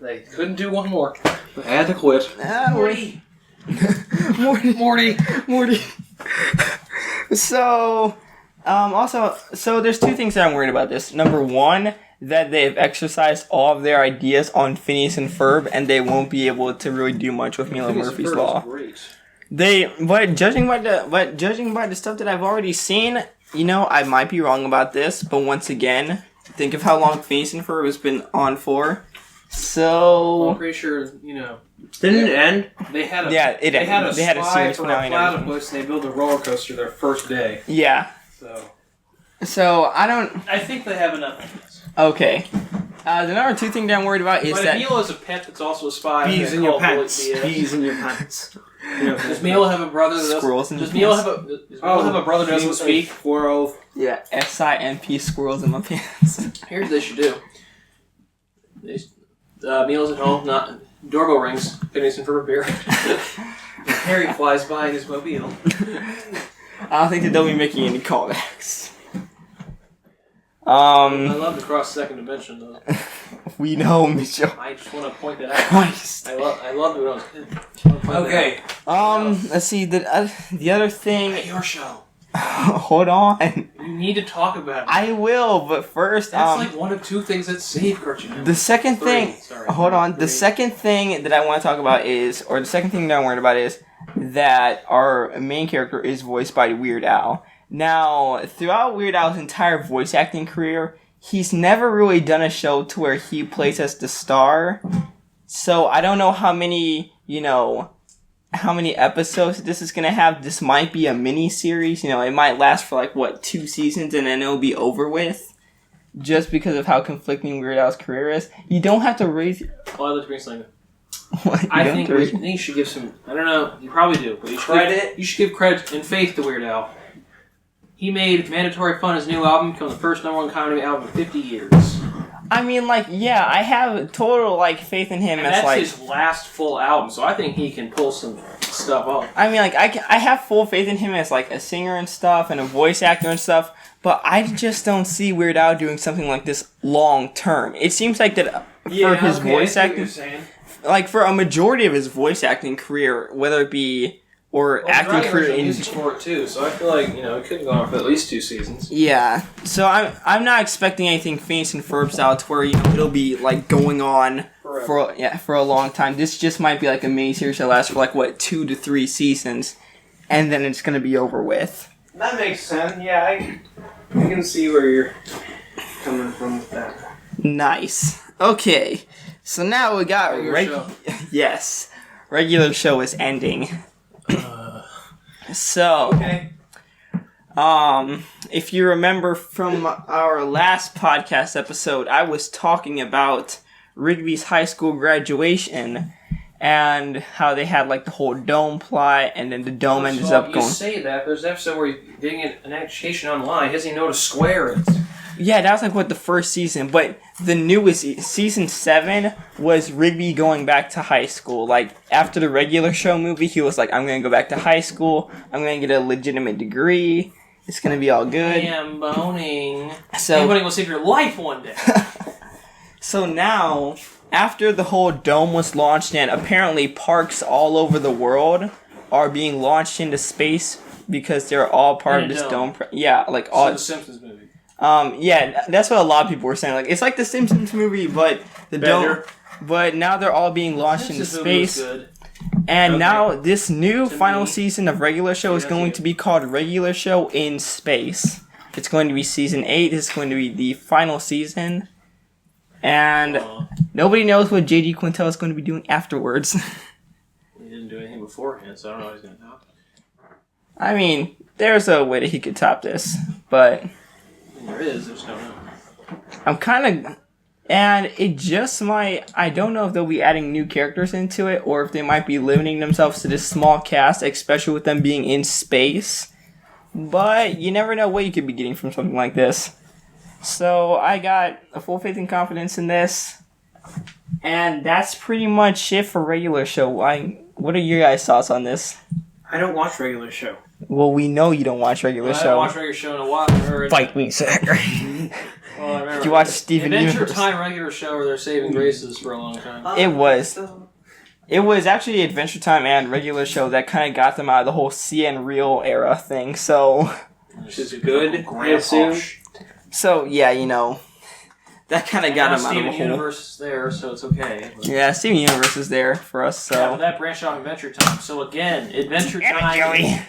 They couldn't do one more. They had to quit. Morty. Morty. So, so there's 2 things that I'm worried about this. Number 1, that they've exercised all of their ideas on Phineas and Ferb, and they won't be able to really do much with Milo Murphy's Law. Great. But judging by the stuff that I've already seen, I might be wrong about this. But once again, think of how long Phineas and Ferb has been on for. Well, So I'm pretty sure, Didn't it end? they had a they had a spy series for a finale and everything. platypus, and they built a roller coaster their first day. Yeah. So I don't. I think they have enough. Okay. The number 2 thing that I'm worried about is But that if Milo is a pet that's also a spy, Bees they in your call Bullet pants. BS. Bees in your pants. Does Milo have a brother that Squirrels in does his Milo pants. have a brother that doesn't speak? Squirrel. yeah, SIMP squirrels in my pants. Here's what they should do. Milo's at home, not doorbell rings, Phineas and Ferb beer. Harry flies by in his mobile. I don't think that they'll be making any callbacks. I love the cross second dimension though. We know, Mitchell. I just want to point that out. Christ. I loved it when I was a kid. Just wanna point that out. Let's see. The other thing. Your show. Hold on. You need to talk about it. I will, but first, That's like one of 2 things that save cartoon. the second 3. thing. Sorry. Hold on. The 3. second thing that I want to talk about is, or the second thing that I'm worried about is that our main character is voiced by Weird Al. Now, throughout Weird Al's entire voice acting career, he's never really done a show to where he plays as the star. So I don't know how many episodes this is gonna have. This might be a mini series. It might last for 2 seasons and then it'll be over with. Just because of how conflicting Weird Al's career is. You don't have to raise. Well, I'd like to bring something. What? I think you should give some. I don't know. You probably do, but you should Credit? You should give credit and faith to Weird Al. He made Mandatory Fun his new album, become the first #1 comedy album in 50 years. I mean, yeah, I have total faith in him And as that's his last full album, so I think he can pull some stuff off. I mean, I have full faith in him as a singer and stuff and a voice actor and stuff, but I just don't see Weird Al doing something like this long term. It seems like that for his voice acting, for a majority of his voice acting career, whether it be acting career in music for it too, so I feel like it could go on for at least 2 seasons. Yeah, so I'm not expecting anything Phineas and Ferb style to where it'll be going on for a long time. This just might be a mini series that lasts for 2 to 3 seasons, and then it's gonna be over with. That makes sense. Yeah, I can see where you're coming from with that. Nice. Okay, so now we got Regular show. Yes, regular show is ending. So, Okay. if you remember from our last podcast episode, I was talking about Rigby's high school graduation and how they had the whole dome plot, and then the dome ended up going. You say that, there's an episode where he's getting an education online. He doesn't even know what a square is. Yeah, that was the first season, but the newest season 7 was Rigby going back to high school. After the regular show movie, he was I'm gonna go back to high school. I'm gonna get a legitimate degree. It's gonna be all good. Damn boning. So, Anybody will save your life one day. so now, after the whole dome was launched and apparently parks all over the world are being launched into space because they're all part of this dome. Like all the Simpsons movie. Yeah, that's what a lot of people were saying. Like it's like the Simpsons movie, but the dome. But now they're all being launched into space. And now this new final season of Regular Show is going to be called Regular Show in Space. It's going to be season 8. It's going to be the final season. And nobody knows what J.D. Quintel is going to be doing afterwards. He didn't do anything beforehand, so I don't know how he's going to top it. I mean, there's a way that he could top this, but... There is, there's no. I'm kind of... And it just might... I don't know if they'll be adding new characters into it, or if they might be limiting themselves to this small cast, especially with them being in space. But you never know what you could be getting from something like this. So I got a full faith and confidence in this. And that's pretty much it for Regular Show. What are your guys' thoughts on this? I don't watch Regular Show. Well, we know you don't watch Regular Show. I haven't watched Regular Show in a while. Fight me, sir. Well, I remember. Did you watch Steven Adventure Universe? Time Regular Show where they're saving graces for a long time. It was. It was actually Adventure Time and Regular Show that kind of got them out of the whole CN Real era thing, so... Which is good, I assume. So, yeah, you know, that kind of got them out of the Steven whole... Universe is there, so it's okay. But... Yeah, Steven Universe is there for us, so... Yeah, but that branched off Adventure Time. So again, Adventure Damn it, Time... Joey.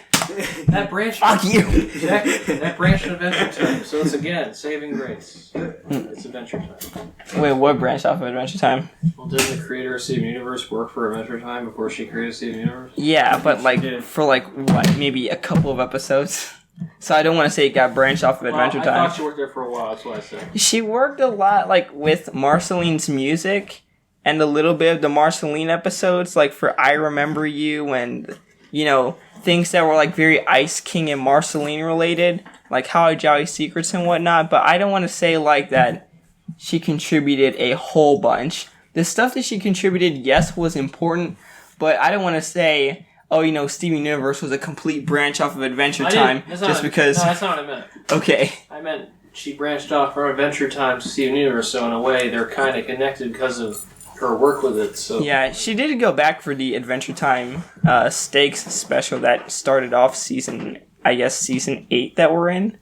That branched... Fuck you! That branched of Adventure Time. So it's again, saving grace. It's Adventure Time. Wait, what branched off of Adventure Time? Well, didn't the creator of Steven Universe work for Adventure Time before she created Steven Universe? Yeah, but for what, maybe a couple of episodes? So I don't want to say it got branched off of Adventure I Time. thought she worked there for a while, that's what I said. She worked a lot, like, with Marceline's music and a little bit of the Marceline episodes, like for I Remember You and, you know, things that were, like, very Ice King and Marceline related, like How I Jolly Secrets and whatnot, but I don't want to say, like, that she contributed a whole bunch. The stuff that she contributed, yes, was important, but I don't want to say... Oh, you know, Steven Universe was a complete branch off of Adventure Time, just because... No, that's not what I meant. Okay. I meant she branched off from Adventure Time to Steven Universe, so in a way they're kind of connected because of her work with it. So yeah, she did go back for the Adventure Time Stakes special that started off season 8 that we're in.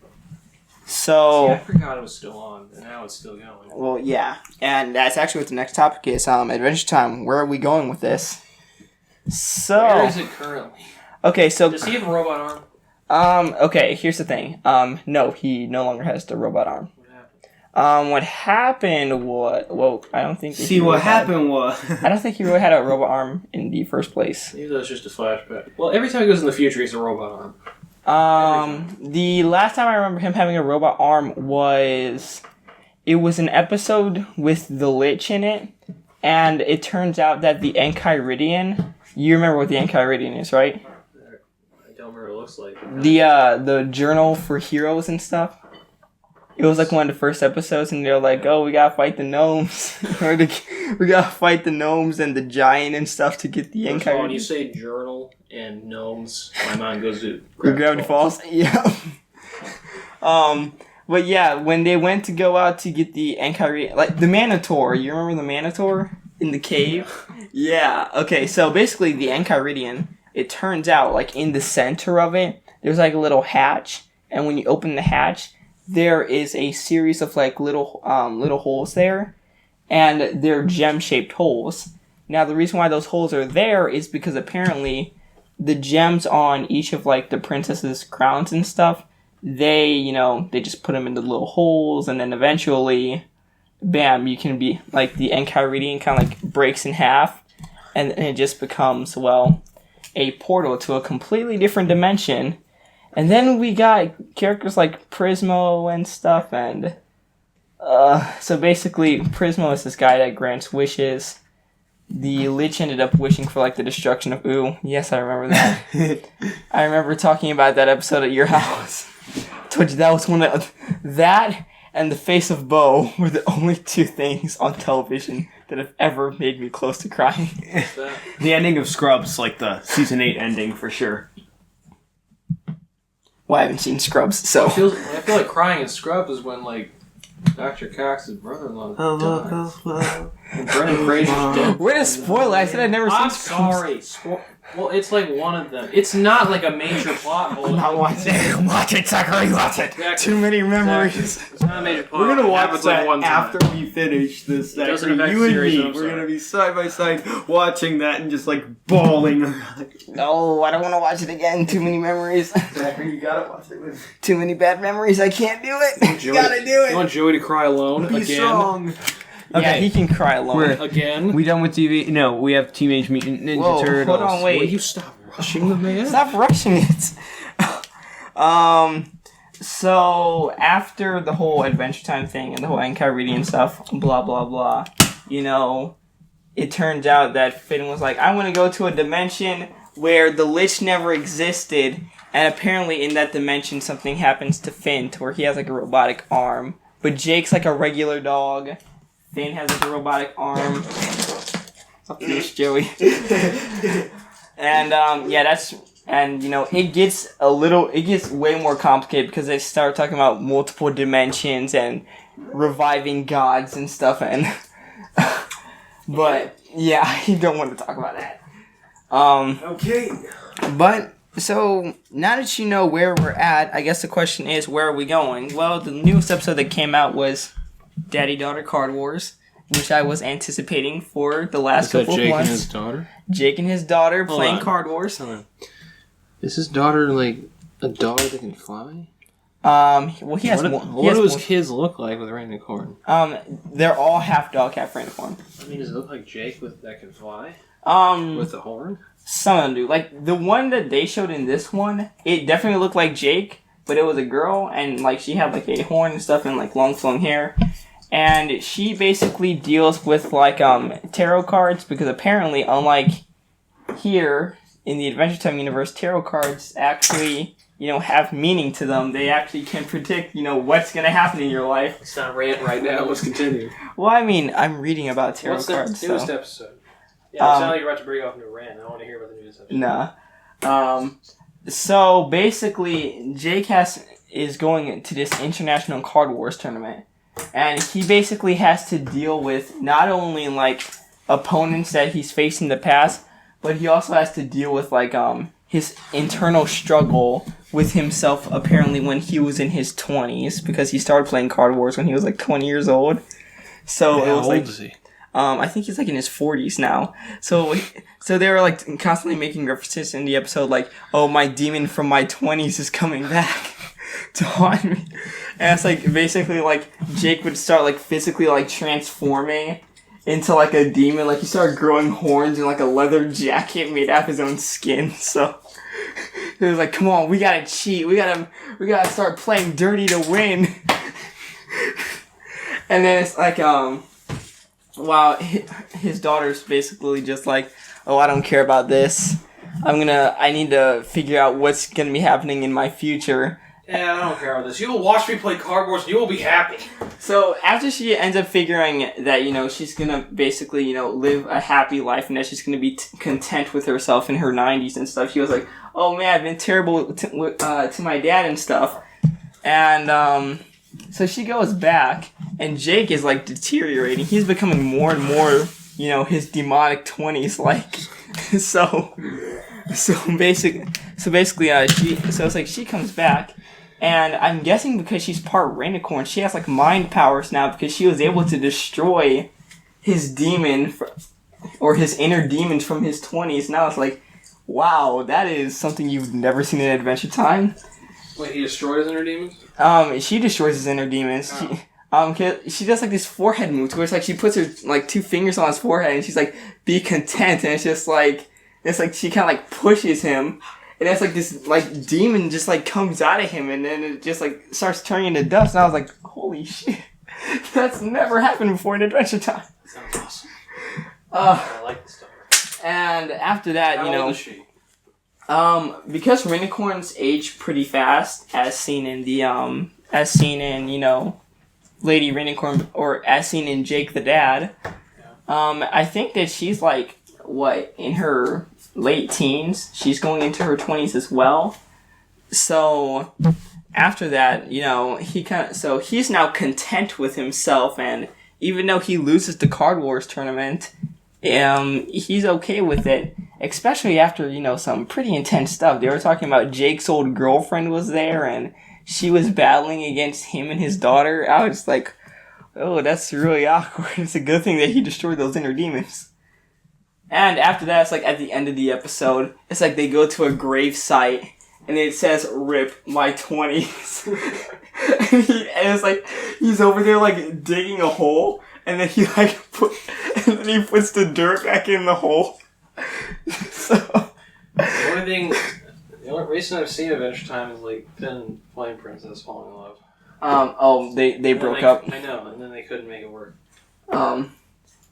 So... See, I forgot it was still on, and now it's still going. Well, yeah, and that's actually what the next topic is. Adventure Time, where are we going with this? So... Where is it currently? Okay, so... Does he have a robot arm? Okay, here's the thing. No, he no longer has the robot arm. What happened? Well, I don't think... See, what happened was... I don't think he really had a robot arm in the first place. Maybe that was just a flashback. Well, every time he goes in the future, he's a robot arm. The last time I remember him having a robot arm was... It was an episode with the Lich in it, and it turns out that the Enchiridion... You remember what the Enchiridion is, right? I don't remember what it looks like. The journal for heroes and stuff. It was like one of the first episodes, and they're like, "Oh, we gotta fight the gnomes, we gotta fight the gnomes and the giant and stuff to get the Enchiridion." When you say journal and gnomes, my mind goes to Gravity Falls. Yeah. But yeah, when they went to go out to get the Enchiridion, like the Minotaur. You remember the Minotaur in the cave? Yeah. Okay. So basically, the Enchiridion. It turns out, like in the center of it, there's like a little hatch, and when you open the hatch, there is a series of like little holes there, and they're gem-shaped holes. Now, the reason why those holes are there is because apparently the gems on each of like the princess's crowns and stuff, they just put them into little holes, and then eventually, bam, you can be like the Enchiridion kind of like breaks in half, and it just becomes, well, a portal to a completely different dimension. And then we got characters like Prismo and stuff, and so basically Prismo is this guy that grants wishes. The Lich ended up wishing for like the destruction of Ooh. Yes, I remember that. I remember talking about that episode at your house. I told you that was one of that and the face of Bo were the only two things on television that have ever made me close to crying. The ending of Scrubs, like the season 8 ending for sure. Well, I haven't seen Scrubs, so... I feel like crying in Scrubs is when, like, Dr. Cox's brother-in-law dies. Brendan Fraser's dead. Way to spoil it. I said I'd never seen I'm sorry. Well, it's like one of them. It's not like a major plot hole. I'm not watching it. Watch it, Zachary. Watch it. Exactly. Too many memories. It's not a major plot. We're gonna hole. It watch happens that like one time. after we finish this. doesn't Zachary. affect You the and series, me, I'm we're sorry. gonna be side by side watching that and just like bawling. No, I don't want to watch it again. Too many memories. Zachary, you gotta watch it with me. Too many bad memories. I can't do it. Joey- Gotta do You it. want Joey to cry alone Be again? strong. Yeah, Okay. he can cry alone. Again? We done with TV? No, we have Teenage Mutant Ninja Whoa, Turtles. hold on, wait. Will you stop rushing the man? Stop rushing it. So after the whole Adventure Time thing and the whole Enchiridion stuff, blah blah blah, you know, it turns out that Finn was like, I want to go to a dimension where the Lich never existed, and apparently in that dimension something happens to Finn to where he has like a robotic arm, but Jake's like a regular dog. Finn has like a robotic arm. Up to this, Joey. And yeah, that's. And, you know, it gets way more complicated because they start talking about multiple dimensions and reviving gods and stuff. And, but, yeah, I don't want to talk about that. Okay. But, so, now that you know where we're at, I guess the question is, where are we going? Well, the newest episode that came out was Daddy-Daughter Card Wars, which I was anticipating for the last couple of Jake months. and his daughter? Jake and his daughter Hold playing on. Card Wars. Is his daughter like a dog that can fly? Well, he has What, one. what do his kids look like with Rain Corn? They're all half dog, half rainercorn. I mean, does it look like Jake that can fly? With With the horn? some of them do. Like the one that they showed in this one, it definitely looked like Jake, but it was a girl, and like she had like a horn and stuff and like long flowing hair, and she basically deals with like tarot cards because apparently, unlike here in the Adventure Time universe, tarot cards actually, you know, have meaning to them. They actually can predict, you know, what's gonna happen in your life. It's not rant right now. Let's continue. Well, I mean, I'm reading about tarot What's cards. the newest so. episode? Yeah, it sounds like you're about to bring off a new rant. I want to hear about the newest episode. Nah. So basically, Jake is going to this international card wars tournament, and he basically has to deal with not only like opponents that he's faced in the past, but he also has to deal with like his internal struggle with himself. Apparently, when he was in his 20s, because he started playing Card Wars when he was like 20 years old. So it How was old like. is he? I think he's like in his 40s now. So they were like constantly making references in the episode like, oh, my demon from my 20s is coming back to haunt me. And it's like basically like Jake would start like physically like transforming into like a demon. Like he started growing horns and like a leather jacket made out of his own skin. So it was like, come on, we gotta cheat. We gotta start playing dirty to win. And then it's like, wow, his daughter's basically just like, oh, I don't care about this. I need to figure out what's gonna be happening in my future. Yeah, I don't care about this. You will watch me play Card Wars and you will be happy. So after she ends up figuring that, you know, she's gonna basically, you know, live a happy life and that she's gonna be content with herself in her 90s and stuff, she was like, oh man, I've been terrible to my dad and stuff. And, so she goes back, and Jake is like deteriorating. He's becoming more and more, you know, his demonic 20s like. So basically, it's like she comes back, and I'm guessing because she's part Rainicorn, she has like mind powers now because she was able to destroy his demon or his inner demons from his 20s. Now it's like, wow, that is something you've never seen in Adventure Time. Wait, he destroyed his inner demons? She destroys his inner demons. Oh. She does like this forehead move where it's like she puts her like 2 fingers on his forehead and she's like, be content, and it's like she kind of like pushes him, and it's like this like demon just like comes out of him, and then it just like starts turning into dust, and I was like, holy shit, that's never happened before in Adventure Time. Sounds awesome. I like this stuff. And after that, How you know, old is she? because Rainicorns age pretty fast, as seen in you know, Lady Rainicorn, or as seen in Jake the Dad. I think that she's like, what, in her late teens? She's going into her 20s as well. So after that, you know, he's now content with himself, and even though he loses the Card Wars tournament, he's okay with it. Especially after, some pretty intense stuff. They were talking about Jake's old girlfriend was there, and she was battling against him and his daughter. I was like, oh, that's really awkward. It's a good thing that he destroyed those inner demons. And after that, it's like at the end of the episode, it's like they go to a grave site, and it says, "Rip my 20s." and it's like, he's over there like digging a hole, and then he puts the dirt back in the hole. So The only reason I've seen Adventure Time is like Finn and Flame Princess falling in love. They broke up. I know, and then they couldn't make it work.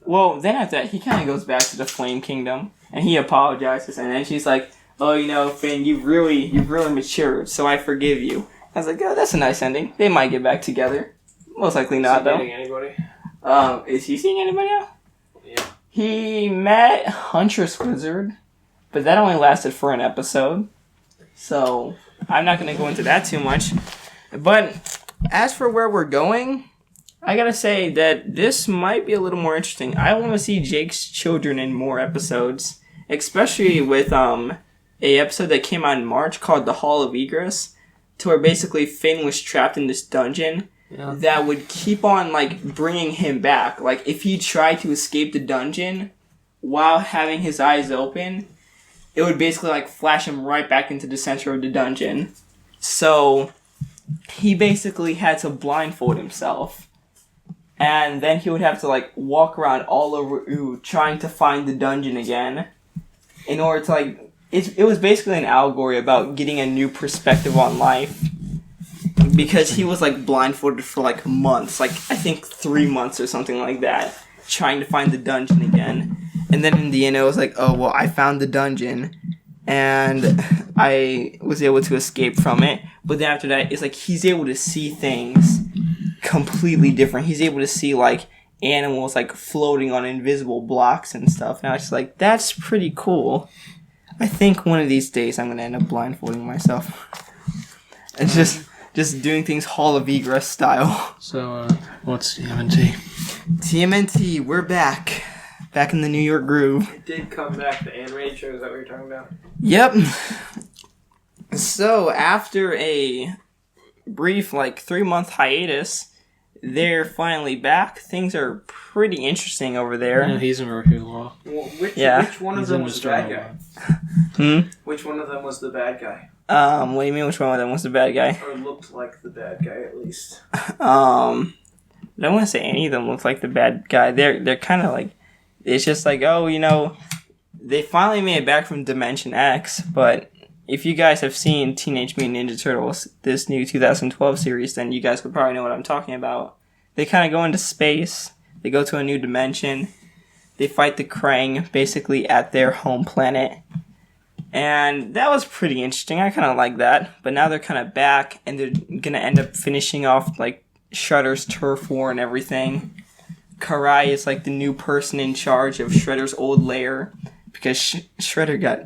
Well, then after that, he kind of goes back to the Flame Kingdom, and he apologizes, and then she's like, "Oh, Finn, you've really matured, so I forgive you." I was like, "Oh, that's a nice ending. They might get back together. Most likely not, though." Is he dating anybody? Is he seeing anybody now? Yeah. He met Huntress Wizard, but that only lasted for an episode, so I'm not going to go into that too much. But as for where we're going, I gotta say that this might be a little more interesting. I want to see Jake's children in more episodes, especially with a episode that came out in March called The Hall of Egress, to where basically Finn was trapped in this dungeon that would keep on bringing him back. Like if he tried to escape the dungeon while having his eyes open, it would basically flash him right back into the center of the dungeon. So he basically had to blindfold himself. And then he would have to walk around all over trying to find the dungeon again. In order to it was basically an allegory about getting a new perspective on life. Because he was blindfolded for months, I think 3 months or something like that, trying to find the dungeon again. And then in the end it was oh well, I found the dungeon and I was able to escape from it. But then after that, it's he's able to see things completely different. He's able to see animals floating on invisible blocks and stuff. And I was just that's pretty cool. I think one of these days I'm gonna end up blindfolding myself. And just doing things Hall of Egress style. So, what's TMNT? TMNT, we're back. Back in the New York groove. It did come back, the animated show, is that what you're talking about? Yep. So, after a brief 3-month hiatus, they're finally back. Things are pretty interesting over there. Yeah, he's in Murphy Law. Well, which one of He's them in was the Mr. bad guy? Which one of them was the bad guy? What do you mean which one of them was the bad guy? Or looked like the bad guy, at least. I don't want to say any of them look like the bad guy. They're kind of it's just they finally made it back from Dimension X, but if you guys have seen Teenage Mutant Ninja Turtles, this new 2012 series, then you guys would probably know what I'm talking about. They kind of go into space, they go to a new dimension, they fight the Krang basically at their home planet, and that was pretty interesting. I kind of like that, but now they're kind of back, and they're going to end up finishing off Shredder's turf war and everything. Karai is the new person in charge of Shredder's old lair, because Shredder got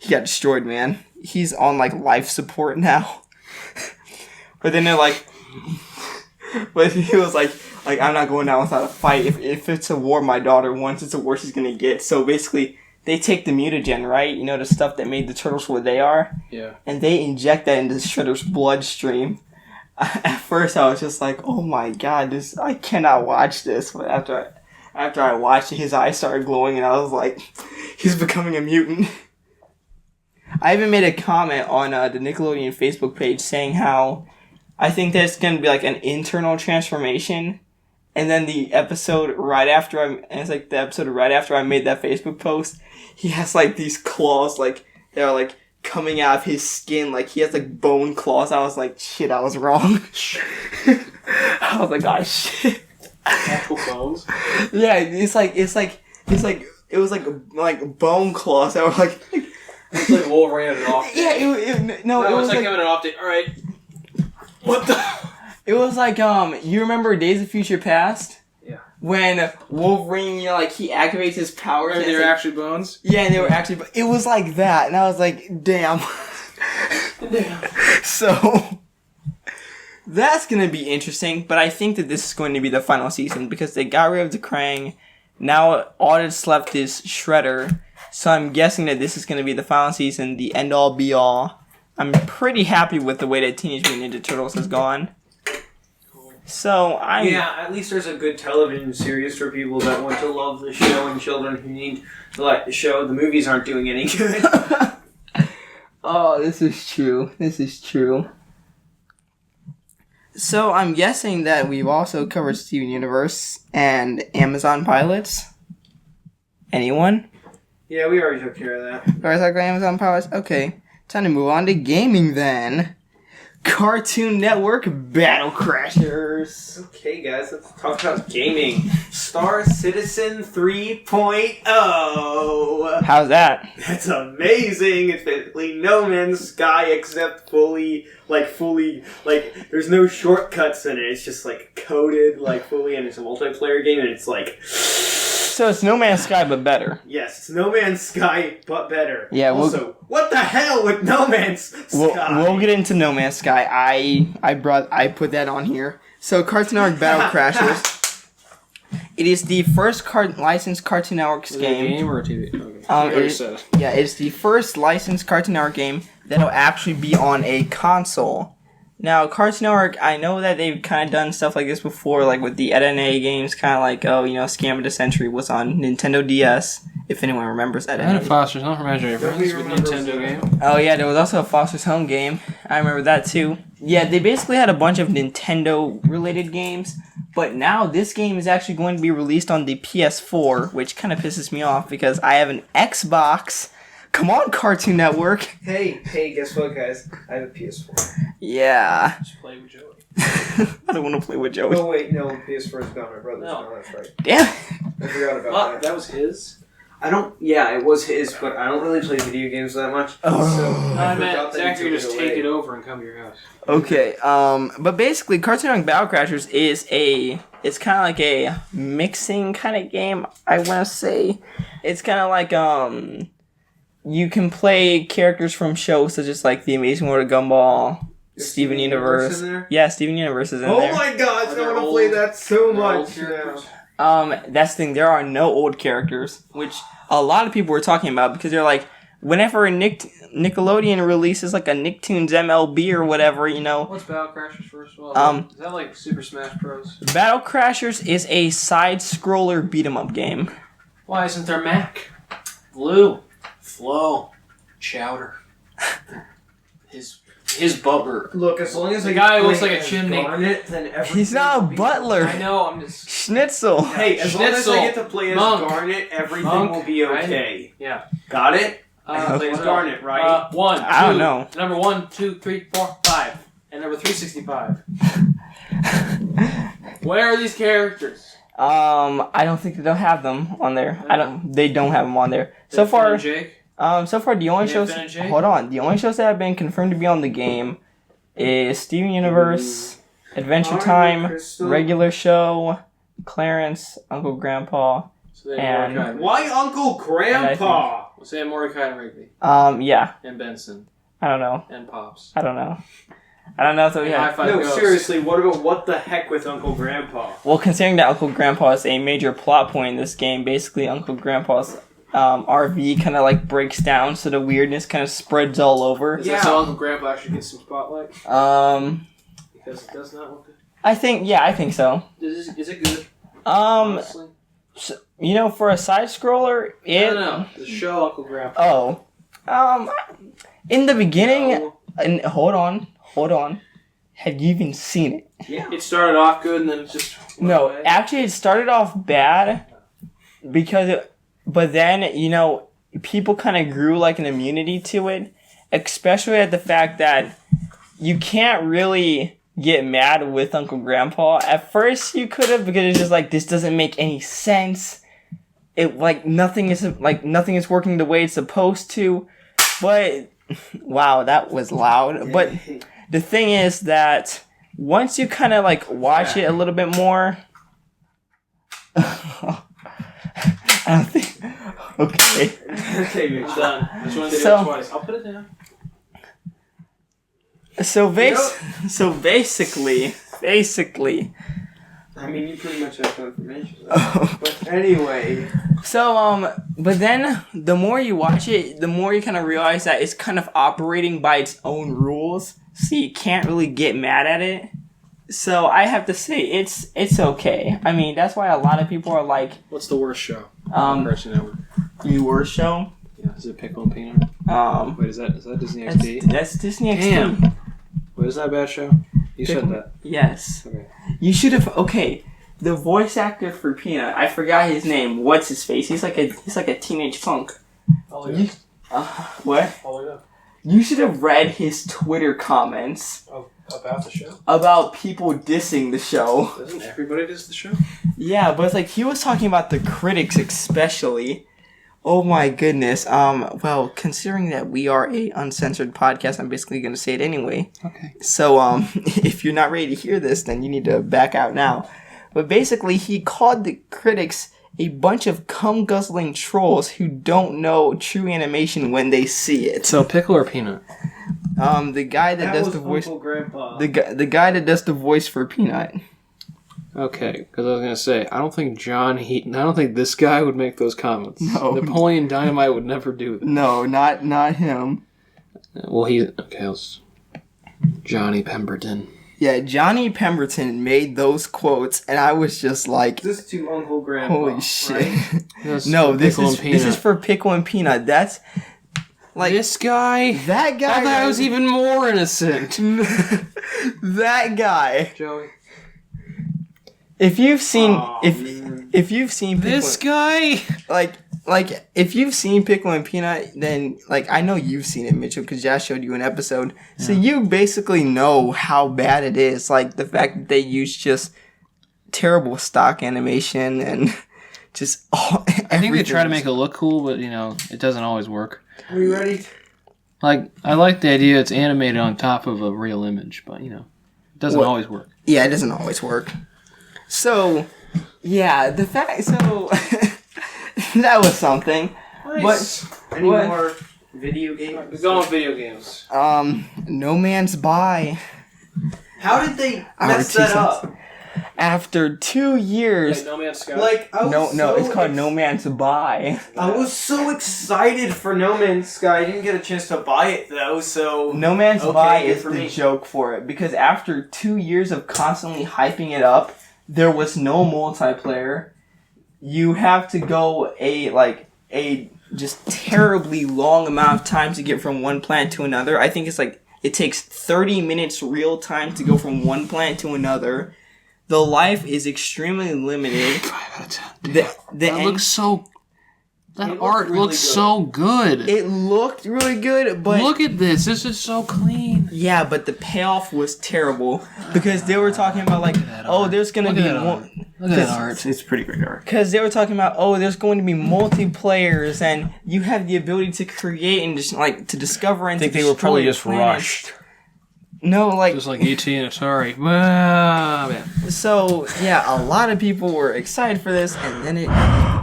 he got destroyed, man. He's on life support now. But then they're but he was I'm not going down without a fight. If it's a war my daughter wants, it's a war she's gonna get. So basically they take the mutagen, right? The stuff that made the turtles what they are. Yeah. And they inject that into Shredder's bloodstream. At first I was just oh my god, I cannot watch this. But after I watched it, his eyes started glowing and I was he's becoming a mutant. I even made a comment on the Nickelodeon Facebook page saying how I think there's going to be an internal transformation. And then the episode right after I made that Facebook post, he has these claws they're coming out of his skin, he has bone claws. I was shit, I was wrong. I was oh shit. Actual bones? Yeah, it was bone claws that were It's like Wolverine at an off day. Yeah, it was him at an off day. Alright. What the? It was you remember Days of Future Past? Yeah. When Wolverine, he activates his powers. And they were actually bones? Yeah, and they were actually... It was like that, and I was damn. Damn. That's going to be interesting, but I think that this is going to be the final season because they got rid of the Krang. Now all that's left is Shredder. So I'm guessing that this is going to be the final season, the end-all, be-all. I'm pretty happy with the way that Teenage Mutant Ninja Turtles has gone. So Yeah, at least there's a good television series for people that want to love the show and children who need to like the show. The movies aren't doing any good. Oh, this is true. This is true. So I'm guessing that we've also covered Steven Universe and Amazon pilots. Anyone? Yeah, we already took care of that. Alright, talk about Amazon pilots? Okay. Time to move on to gaming then. Cartoon Network Battle Crashers. Okay, guys, let's talk about gaming. Star Citizen 3.0. How's that? That's amazing. It's basically No Man's Sky except fully, there's no shortcuts in it. It's just, coded, fully, and it's a multiplayer game, and it's, So it's No Man's Sky, but better. Yes, it's No Man's Sky, but better. Yeah, also, what the hell with No Man's Sky? We'll get into No Man's Sky. I put that on here. So Cartoon Network Battle Crashers. It is the first licensed Cartoon Network Is it a game. game or a TV? Okay. It's the first licensed Cartoon Network game that'll actually be on a console. Now, Cartoon Network, I know that they've kind of done stuff like this before, like with the NA games, kind of like, Scam of the Century was on Nintendo DS, if anyone remembers I had NA. a Foster's Home for Imaginary Friends with Nintendo game. Oh yeah, there was also a Foster's Home game. I remember that too. Yeah, they basically had a bunch of Nintendo-related games, but now this game is actually going to be released on the PS4, which kind of pisses me off because I have an Xbox. Come on, Cartoon Network. Hey, guess what, guys? I have a PS4. Yeah. Just play with Joey. I don't want to play with Joey. Oh, wait, no, PS4 is gone. My brother's No. gone, that's right. Damn. I forgot about Well, that. that was his. It was his, but I don't really play video games that much. Oh. So I forgot meant that he Zachary took just away. take it over and come to your house. Okay, but basically, Cartoon Network Battle Crashers it's kind of like a mixing kind of game, I want to say. It's kind of like, you can play characters from shows such as, The Amazing World of Gumball, Is Steven Universe. in there? Yeah, Steven Universe is in Oh there. my gosh, Are I there want to old- play that so Old much now. characters? That's the thing, there are no old characters, which a lot of people were talking about, because they're like, whenever Nickelodeon releases, a Nicktoons MLB or whatever, What's Battle Crashers first of all? Is that like Super Smash Bros? Battle Crashers is a side-scroller beat-em-up game. Why isn't there Mac? Blue. Flo. Chowder. His butler. Look, as long as The guy looks like a chimney. Garnet, then everything He's not a will be- butler. I know, I'm just... Schnitzel. Hey, as long as Schnitzel. I get to play as Monk. Garnet, everything Monk, will be right? okay. Yeah. Got it? Please It's go. Garnet, right? 1, 2. I don't know. Number 1, 2, 3, 4, 5. And number 365. Where are these characters? I don't think they'll have them on there. They don't have them on there. So Finn and far, Jake? the only Yeah, shows. Finn and Jake? Hold on. The only shows that have been confirmed to be on the game is Steven Universe, Adventure Mario, Time, Crystal. Regular Show, Clarence, Uncle Grandpa. So they have And- Mordecai and Why Uncle Grandpa? We'll say Mordecai and Rigby. Yeah. And Benson. I don't know. And Pops. I don't know. So And yeah. High Five No, Ghost. seriously, what the heck with Uncle Grandpa? Well, considering that Uncle Grandpa is a major plot point in this game, basically Uncle Grandpa's RV kind of breaks down, so the weirdness kind of spreads all over. Is that so Uncle Grandpa actually gets some spotlight? Because it does not look good. I think so. Is it good? Um, Honestly? For a side scroller, No. The show Uncle Grandpa. In the beginning, No. and hold on, have you even seen it? Yeah. It started off good and then it just went No, away. actually, it started off bad but then people kind of grew an immunity to it, especially at the fact that you can't really get mad with Uncle Grandpa. At first, you could have, because it's just this doesn't make any sense. It nothing is working the way it's supposed to. But wow, that was loud. But the thing is that once you kind of watch it a little bit more, I don't think. Okay. Okay, you're It's done. I just wanted to do So- it twice. I'll put it down. So basically. I mean, you pretty much have no information. But anyway. So, but then the more you watch it, the more you kind of realize that it's kind of operating by its own rules, so you can't really get mad at it. So I have to say, it's okay. I mean, that's why a lot of people are like, What's the worst show? The Worst show? Yeah, is it Pickle and Peanut? Wait, is that Disney XD? That's Disney XD. Damn. Wait, is that a bad show? You said that. Yes. Okay. You should have. Okay, the voice actor for Peanut, I forgot his name. What's his face? He's like a teenage punk. What? You should have read his Twitter comments About the show? about people dissing the show. Doesn't everybody diss the show? Yeah, but it's like he was talking about the critics especially. Oh my goodness. Well, considering that we are a uncensored podcast, I'm basically going to say it anyway. Okay. So, if you're not ready to hear this, then you need to back out now. But basically, he called the critics a bunch of cum-guzzling trolls who don't know true animation when they see it. So Pickle or Peanut? The guy that does the voice, the guy that does the voice for Peanut. Okay, because I was gonna say I don't think this guy would make those comments. No. Napoleon Dynamite would never do that. No, not him. Well, let's Johnny Pemberton. Yeah, Johnny Pemberton made those quotes, and I was just like, This is to Uncle Grandpa. holy shit. That's No, for this Pickle is and Peanut. for Pickle and Peanut. That's like This guy. that guy. I thought I was even more innocent. that guy. Joey. If you've seen Aw, if you've seen This Pickle, guy. like if you've seen Pickle and Peanut, then like I know you've seen it, Mitchell, because Josh showed you an episode. Yeah. So you basically know how bad it is. Like the fact that they use just terrible stock animation and just all. I think they try to make it look cool, but it doesn't always work. Are you ready? Like I like the idea it's animated on top of a real image, but it doesn't always work. Yeah, it doesn't always work. So, yeah, that was something. Nice. But Any more video games? We're going with video games. No Man's By. How did they Our mess 2 that cents. up? After 2 years. No Man's Sky. Like, I was No, it's called No Man's By. I was so excited for No Man's Sky. I didn't get a chance to buy it though, so No Man's Okay, By good is for the me. joke for it, because after 2 years of constantly hyping it up, there was no multiplayer. You have to go a just terribly long amount of time to get from one planet to another. I think it takes 30 minutes real time to go from one planet to another. The life is extremely limited. 5 out of 10. That looks so. That It art looked really looks good. so good. It looked really good, but Look at this. This is so clean. yeah, but the payoff was terrible because they were talking about there's gonna Look be at that more. art. Look at that art. it's pretty great art. Because they were talking about, there's going to be multiplayers, and you have the ability to create and just to discover and I think to they were destroy probably just planets. rushed. No, Just like E.T. and Atari. Ah, man. so yeah, a lot of people were excited for this, and then it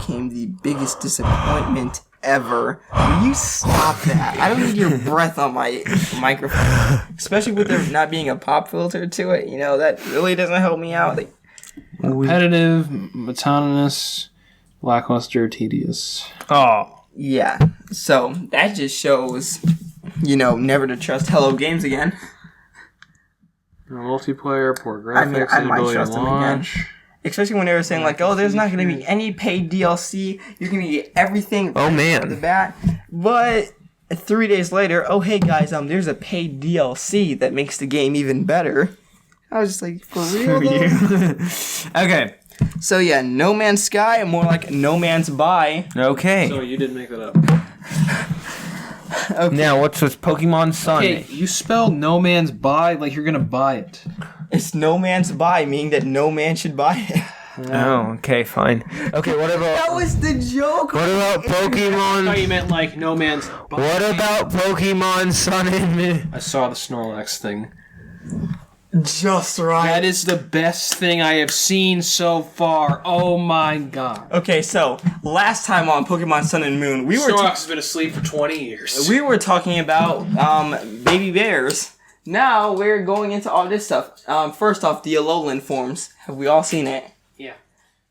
became the biggest disappointment ever. Will you stop that? I don't need your breath on my microphone, especially with there not being a pop filter to it. That really doesn't help me out. Repetitive, monotonous, lackluster, tedious. Oh. Yeah, so that just shows, never to trust Hello Games again. No multiplayer, poor graphics, I might inability trust to them again. launch. Especially when they were saying there's not going to be any paid DLC. You're going to get everything Oh, man. off the bat. But 3 days later, oh hey guys, there's a paid DLC that makes the game even better. I was just like, for real though? Okay. So yeah, No Man's Sky, more like No Man's By. Okay. So you didn't make that up. Okay. Now, what's this Pokemon Sun? Okay, you spelled No Man's Buy like you're gonna buy it. It's No Man's By, meaning that no man should buy it. Oh, okay, fine. Okay, what about That was the joke. what about I thought Pokemon? you meant like No Man's Buy. What about Pokemon Sun and Moon? I saw the Snorlax thing. Just right. That is the best thing I have seen so far. Oh my god. Okay, so last time on Pokemon Sun and Moon, we were Snorlax has been asleep for 20 years. talking about baby bears. now we're going into all this stuff. First off, the Alolan forms. Have we all seen it? Yeah.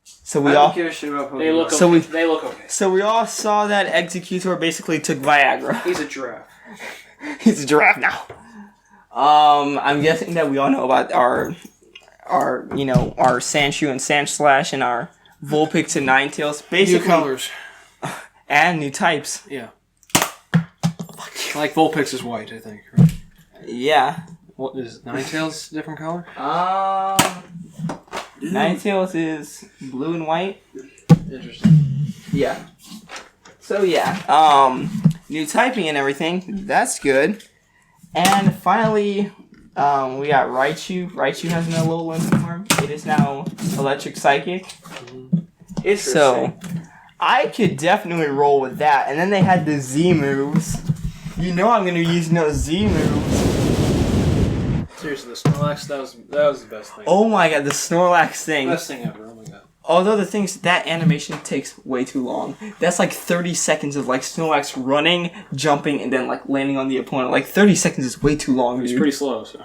So we I all. don't give a shit about Pokemon. They look okay. So we- They look okay. So we all saw that Executor basically took Viagra. He's a giraffe. He's a giraffe now. I'm guessing that we all know about our Sandshrew and Sandslash and our Vulpix and Ninetales. Basically, New colors. and new types. Yeah. Like Vulpix is white, I think. Right? Yeah. What is Ninetales different color? Ninetales is blue and white. Interesting. Yeah. So yeah, new typing and everything. That's good. And finally, we got Raichu. Raichu has an Alolan form. It is now Electric Psychic. So, I could definitely roll with that. And then they had the Z moves. You know I'm gonna be using those Z moves. Seriously, the Snorlax, that was the best thing. Oh my god, the Snorlax thing. Best thing ever, oh my god. Although the thing is, that animation takes way too long. That's like 30 seconds of like Snorlax running, jumping, and then like landing on the opponent. Like 30 seconds is way too long, He's dude. pretty slow, so.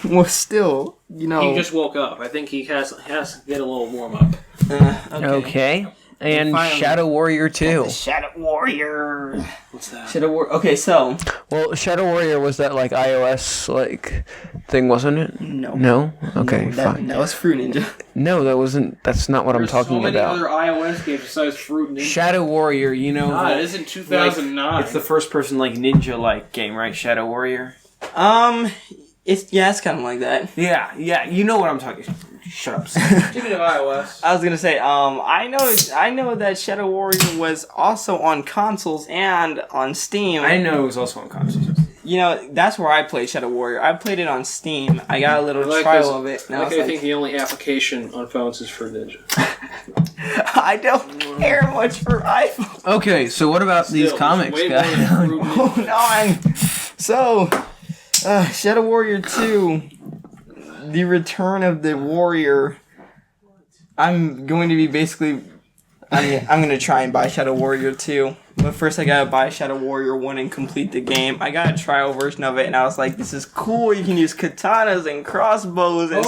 Well, still, you know. He just woke up. I think he has to get a little warm up. Okay. And finally- Shadow Warrior 2. Shadow Warrior. What's that? Shadow Warrior. Okay, so. Well, Shadow Warrior was that like iOS like thing, wasn't it? No. No? Okay, that, fine. That was Fruit Ninja. No, that wasn't. That's not what I'm There's talking so many about. other iOS games besides Fruit Ninja. Shadow Warrior, you know. God, it isn't 2009. It's the first person like ninja like game, right? Shadow Warrior. It's kind of like that. Yeah, you know what I'm talking. Shut up. Speaking of iOS, I was gonna say, I know that Shadow Warrior was also on consoles and on Steam. I didn't know it was also on consoles. You know, that's where I played Shadow Warrior. I played it on Steam. I got a little trial of it. And I I was think like, the only application on phones is for Ninja. I don't care much for iPhone. Okay, so what about these Still, comics, way more guys? than Fruit Ninja. Hold on. So, Shadow Warrior 2, The Return of the Warrior. I'm going to be basically... I'm going to try and buy Shadow Warrior 2. But first I gotta buy Shadow Warrior 1 and complete the game. I got a trial version of it and I was like, this is cool. You can use katanas and crossbows and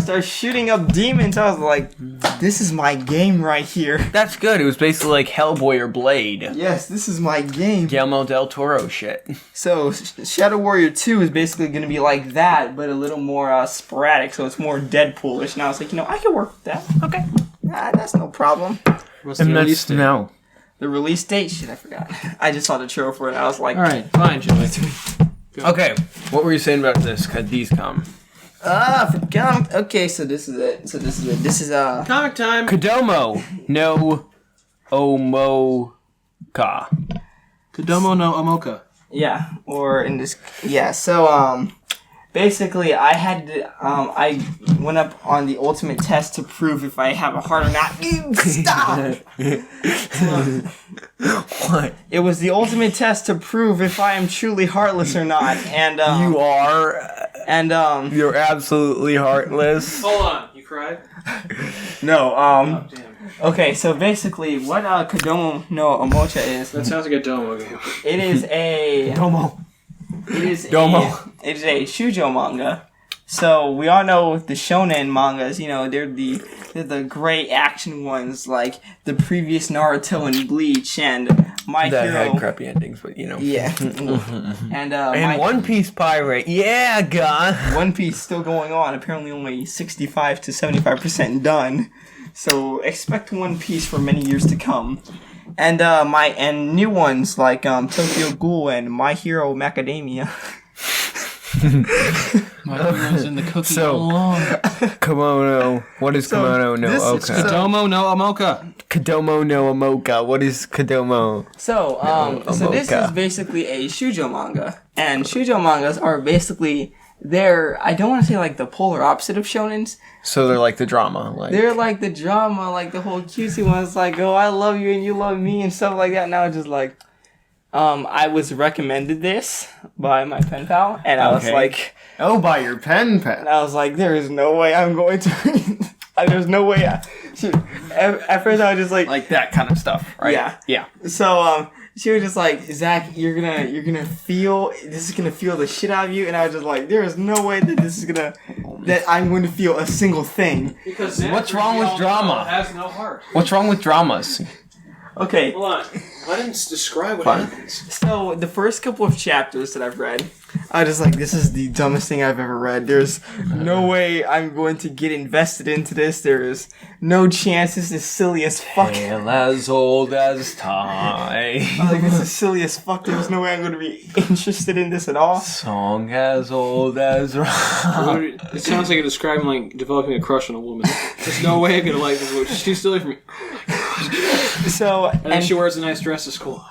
start shooting up demons. I was like, this is my game right here. That's good. It was basically like Hellboy or Blade. Yes, this is my game. Guillermo del Toro shit. So, Shadow Warrior 2 is basically going to be like that, but a little more sporadic, so it's more Deadpoolish. And I was like, I can work with that. Okay. That's no problem. What's the release date? no. The release date? Shit, I forgot. I just saw the trailer for it, and I was like... Alright, fine, Joey. Okay, what were you saying about this? These come. I forgot. Okay, so this is it. This is, Comic time! Kodomo no Omoka. Kodomo no Amoka. yeah, or in this... Yeah, so, basically, I had to, I went up on the ultimate test to prove if I have a heart or not. Stop! What? It was the ultimate test to prove if I am truly heartless or not, and, You are. and, You're absolutely heartless. Hold on, you cried? no, Oh, damn. okay, so basically, what, Kodomo no Omocha is, That sounds like a Domo game. it is a... Domo. It is Domo. it is a shoujo manga. So we all know the shonen mangas, they're the great action ones like the previous Naruto and Bleach and My That Hero. had crappy endings, but Yeah. And And One Piece Pirate, yeah, God. One Piece still going on. Apparently only 65 to 75% done. So expect One Piece for many years to come. And new ones like Tokyo Ghoul and My Hero Macadamia. My hero's in the cookie So- all along. Kimono. What is Kimono no this is- Oka? Kodomo no Amoka. Kodomo no Amoka. What is Kodomo? So, so this Omoka. is basically a shoujo manga, and shoujo mangas are basically I don't want to say like the polar opposite of shonens. So they're like the drama. Like They're like the drama, like the whole cutesy ones, like oh I love you and you love me and stuff like that. Now it's just like, I was recommended this by my pen pal, and I was Okay. like, Oh, by your pen. and I was like, there is no way I'm going to. There's no way. Shoot. At first I was just like Like that kind of stuff, right? Yeah. Yeah. So, she was just like, Zach, you're gonna feel this is gonna feel the shit out of you, and I was just like, there is no way that I'm going to feel a single thing. Because What's wrong with drama? Has no heart. What's wrong with dramas? Okay, Hold on. Let him describe what Fine. happens. so the first couple of chapters that I've read, I was just like, this is the dumbest thing I've ever read. There's no way I'm going to get invested into this. There is no chance. This is silly as fuck. Tale as old as time. Like, this is silly as fuck. There's no way I'm going to be interested in this at all. Song as old as rhyme. It sounds like you're describing like developing a crush on a woman. There's no way I'm gonna like this woman. She's too silly for me. So, And then she wears a nice dress to school. Oh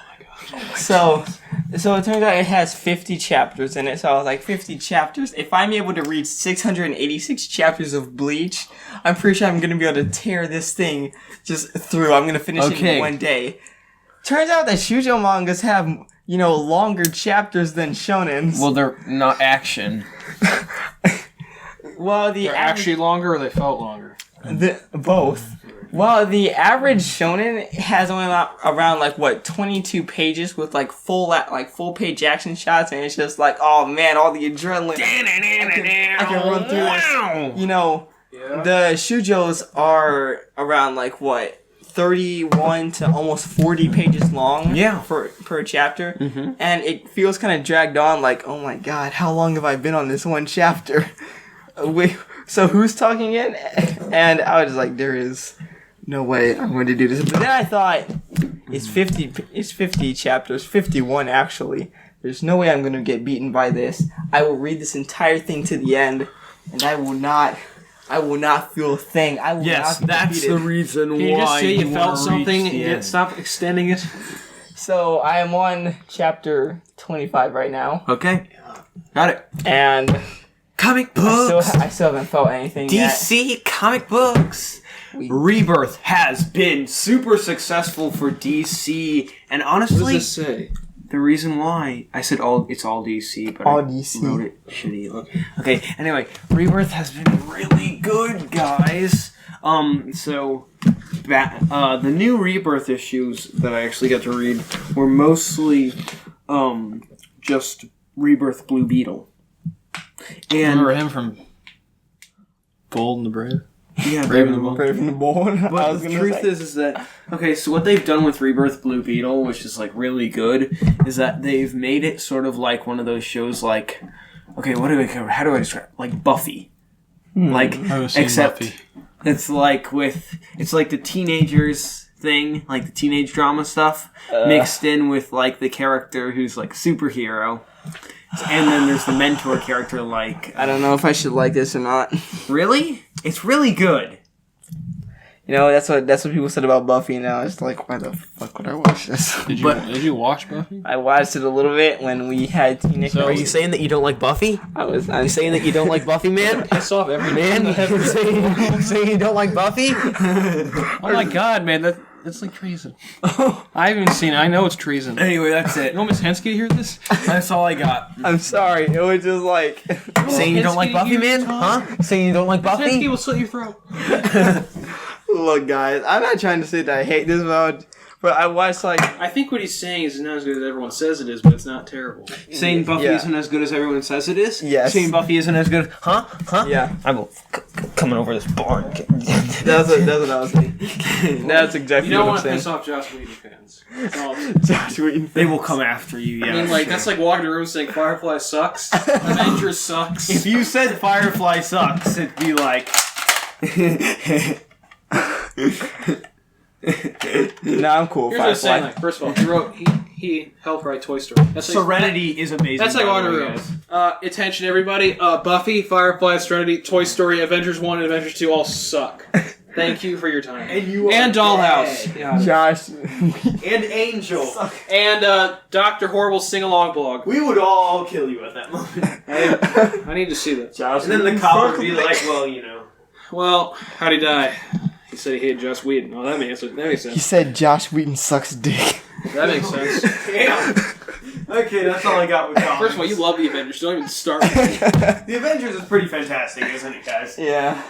my god. So it turns out it has 50 chapters in it. So I was like, 50 chapters? If I'm able to read 686 chapters of Bleach, I'm pretty sure I'm going to be able to tear this thing just through. I'm going to finish it in one day. Turns out that shoujo mangas have, longer chapters than shonens. Well, they're not action. Well, They're actually longer or they felt longer? both. Well, the average shonen has only around 22 pages with full page action shots, and it's just like, oh man, all the adrenaline. I can run through this. The shoujos are around 31 to almost 40 pages long. Yeah. Per chapter, and it feels kind of dragged on. Like, oh my god, how long have I been on this one chapter? Wait, so who's talking it? And I was just like, there is no way I'm going to do this. But then I thought, it's 50 chapters, 51 actually. There's no way I'm going to get beaten by this. I will read this entire thing to the end, and I will not feel a thing. I will Yes, not be that's defeated. the reason Can you why just say you wanna felt reach something the and end. stop extending it? So I am on chapter 25 right now, Okay. Got it. and Comic I still haven't felt anything yet. DC comic books. Rebirth has been super successful for DC, and honestly, say? the reason why I said it's all DC, but All I DC. wrote it shitty. Okay. Anyway, Rebirth has been really good, guys. So the new Rebirth issues that I actually got to read were mostly just Rebirth Blue Beetle. And Remember him from Bold and the Brave? yeah, Brave and the Bold. Brave and the Bold. I But was the gonna truth say. is that okay. So what they've done with Rebirth Blue Beetle, which is really good, is that they've made it sort of like one of those shows. Like, okay, how do I describe it? Like Buffy, except Buffy. it's like the teenagers thing, like the teenage drama stuff, mixed in with the character who's superhero. And then there's the mentor character, I don't know if I should like this or not. really? It's really good. That's what people said about Buffy, and I was like, why the fuck would I watch this? Did you watch Buffy? I watched it a little bit when we had Teenage. So- Are you saying that you don't like Buffy? I'm Saying that you don't like Buffy, man? Piss off every Man, saying you don't like Buffy? Oh my god, man, that's like treason. I haven't even seen it. I know it's treason. Anyway, that's it. You want Miss Hensky to hear this? That's all I got. I'm sorry. It was just like. Saying you don't like Buffy, man? Huh? Saying you don't like Miss Hensky Buffy? will slit your throat. Look, guys, I'm not trying to say that I hate this mode, but I watched I think what he's saying is not as good as everyone says it is, but it's not terrible. Saying Buffy Yeah. isn't as good as everyone says it is? Yes. Saying Buffy isn't as good. Huh? Yeah, I'm coming over this barn. that's what I was saying. That's exactly You don't what want to I'm piss saying. off Joss Whedon fans. That's all. Josh Whedon. They will come after you, yeah. I mean, that's like walking the room saying Firefly sucks, Avengers sucks. If you said Firefly sucks, it'd be like. No, I'm cool. Here's what I'm saying. Firefly. First of all, he helped write Toy Story. That's like, Serenity is amazing. That's like by walking the the way, room. guys. Attention, everybody. Buffy, Firefly, Serenity, Toy Story, Avengers 1, and Avengers 2 all suck. Thank you for your time. And Dollhouse. Yeah. Josh. And Angel. And Dr. Horrible's sing-along blog. We would all kill you at that moment. I need to see that. Josh. And then the cop would be like, well, you know. Well, how'd he die? He said he hated Joss Whedon. Oh, that makes He sense. said Josh Whedon sucks dick. That makes sense. Damn. Okay, that's all I got with comics. First of all, you love the Avengers. Don't even start. The Avengers is pretty fantastic, isn't it, guys? Yeah.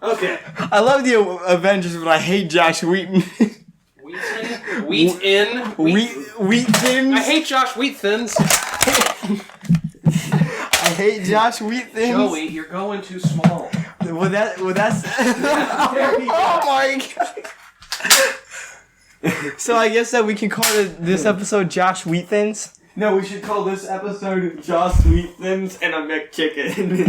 Okay. I love the Avengers, but I hate Josh Whedon. Wheat in. Wheat thins. I hate Josh Wheat Thins. I hate Josh Wheat thins. Joey, you're going too small. Well, that's. Oh my god. So I guess that we can call this episode Josh Wheat thins. No, we should call this episode Josh Wheat Thins and a McChicken.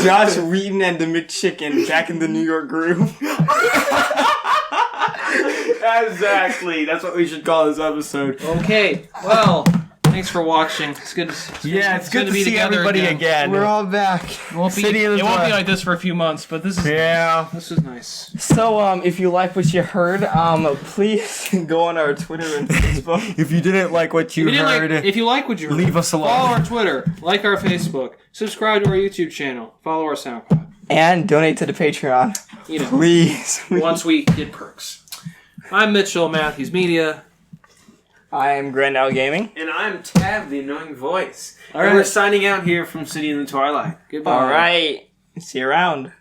Josh Wheaton and the McChicken back in the New York groove. Exactly. That's what we should call this episode. Okay, well, thanks for watching. It's good. It's good to be see together everybody again. We're all back. It won't be like this for a few months, but this is this is nice. So, if you like what you heard, please go on our Twitter and Facebook. If you didn't like what you heard, if you like what you heard, leave us alone. Follow our Twitter, like our Facebook, subscribe to our YouTube channel, follow our SoundCloud, and donate to the Patreon. You know, please. Once we get perks. I'm Mitchell Matthews Media. I'm Grandal Gaming. And I'm Tab, the annoying voice. All And right. we're signing out here from City in the Twilight. Goodbye. All right. See you around.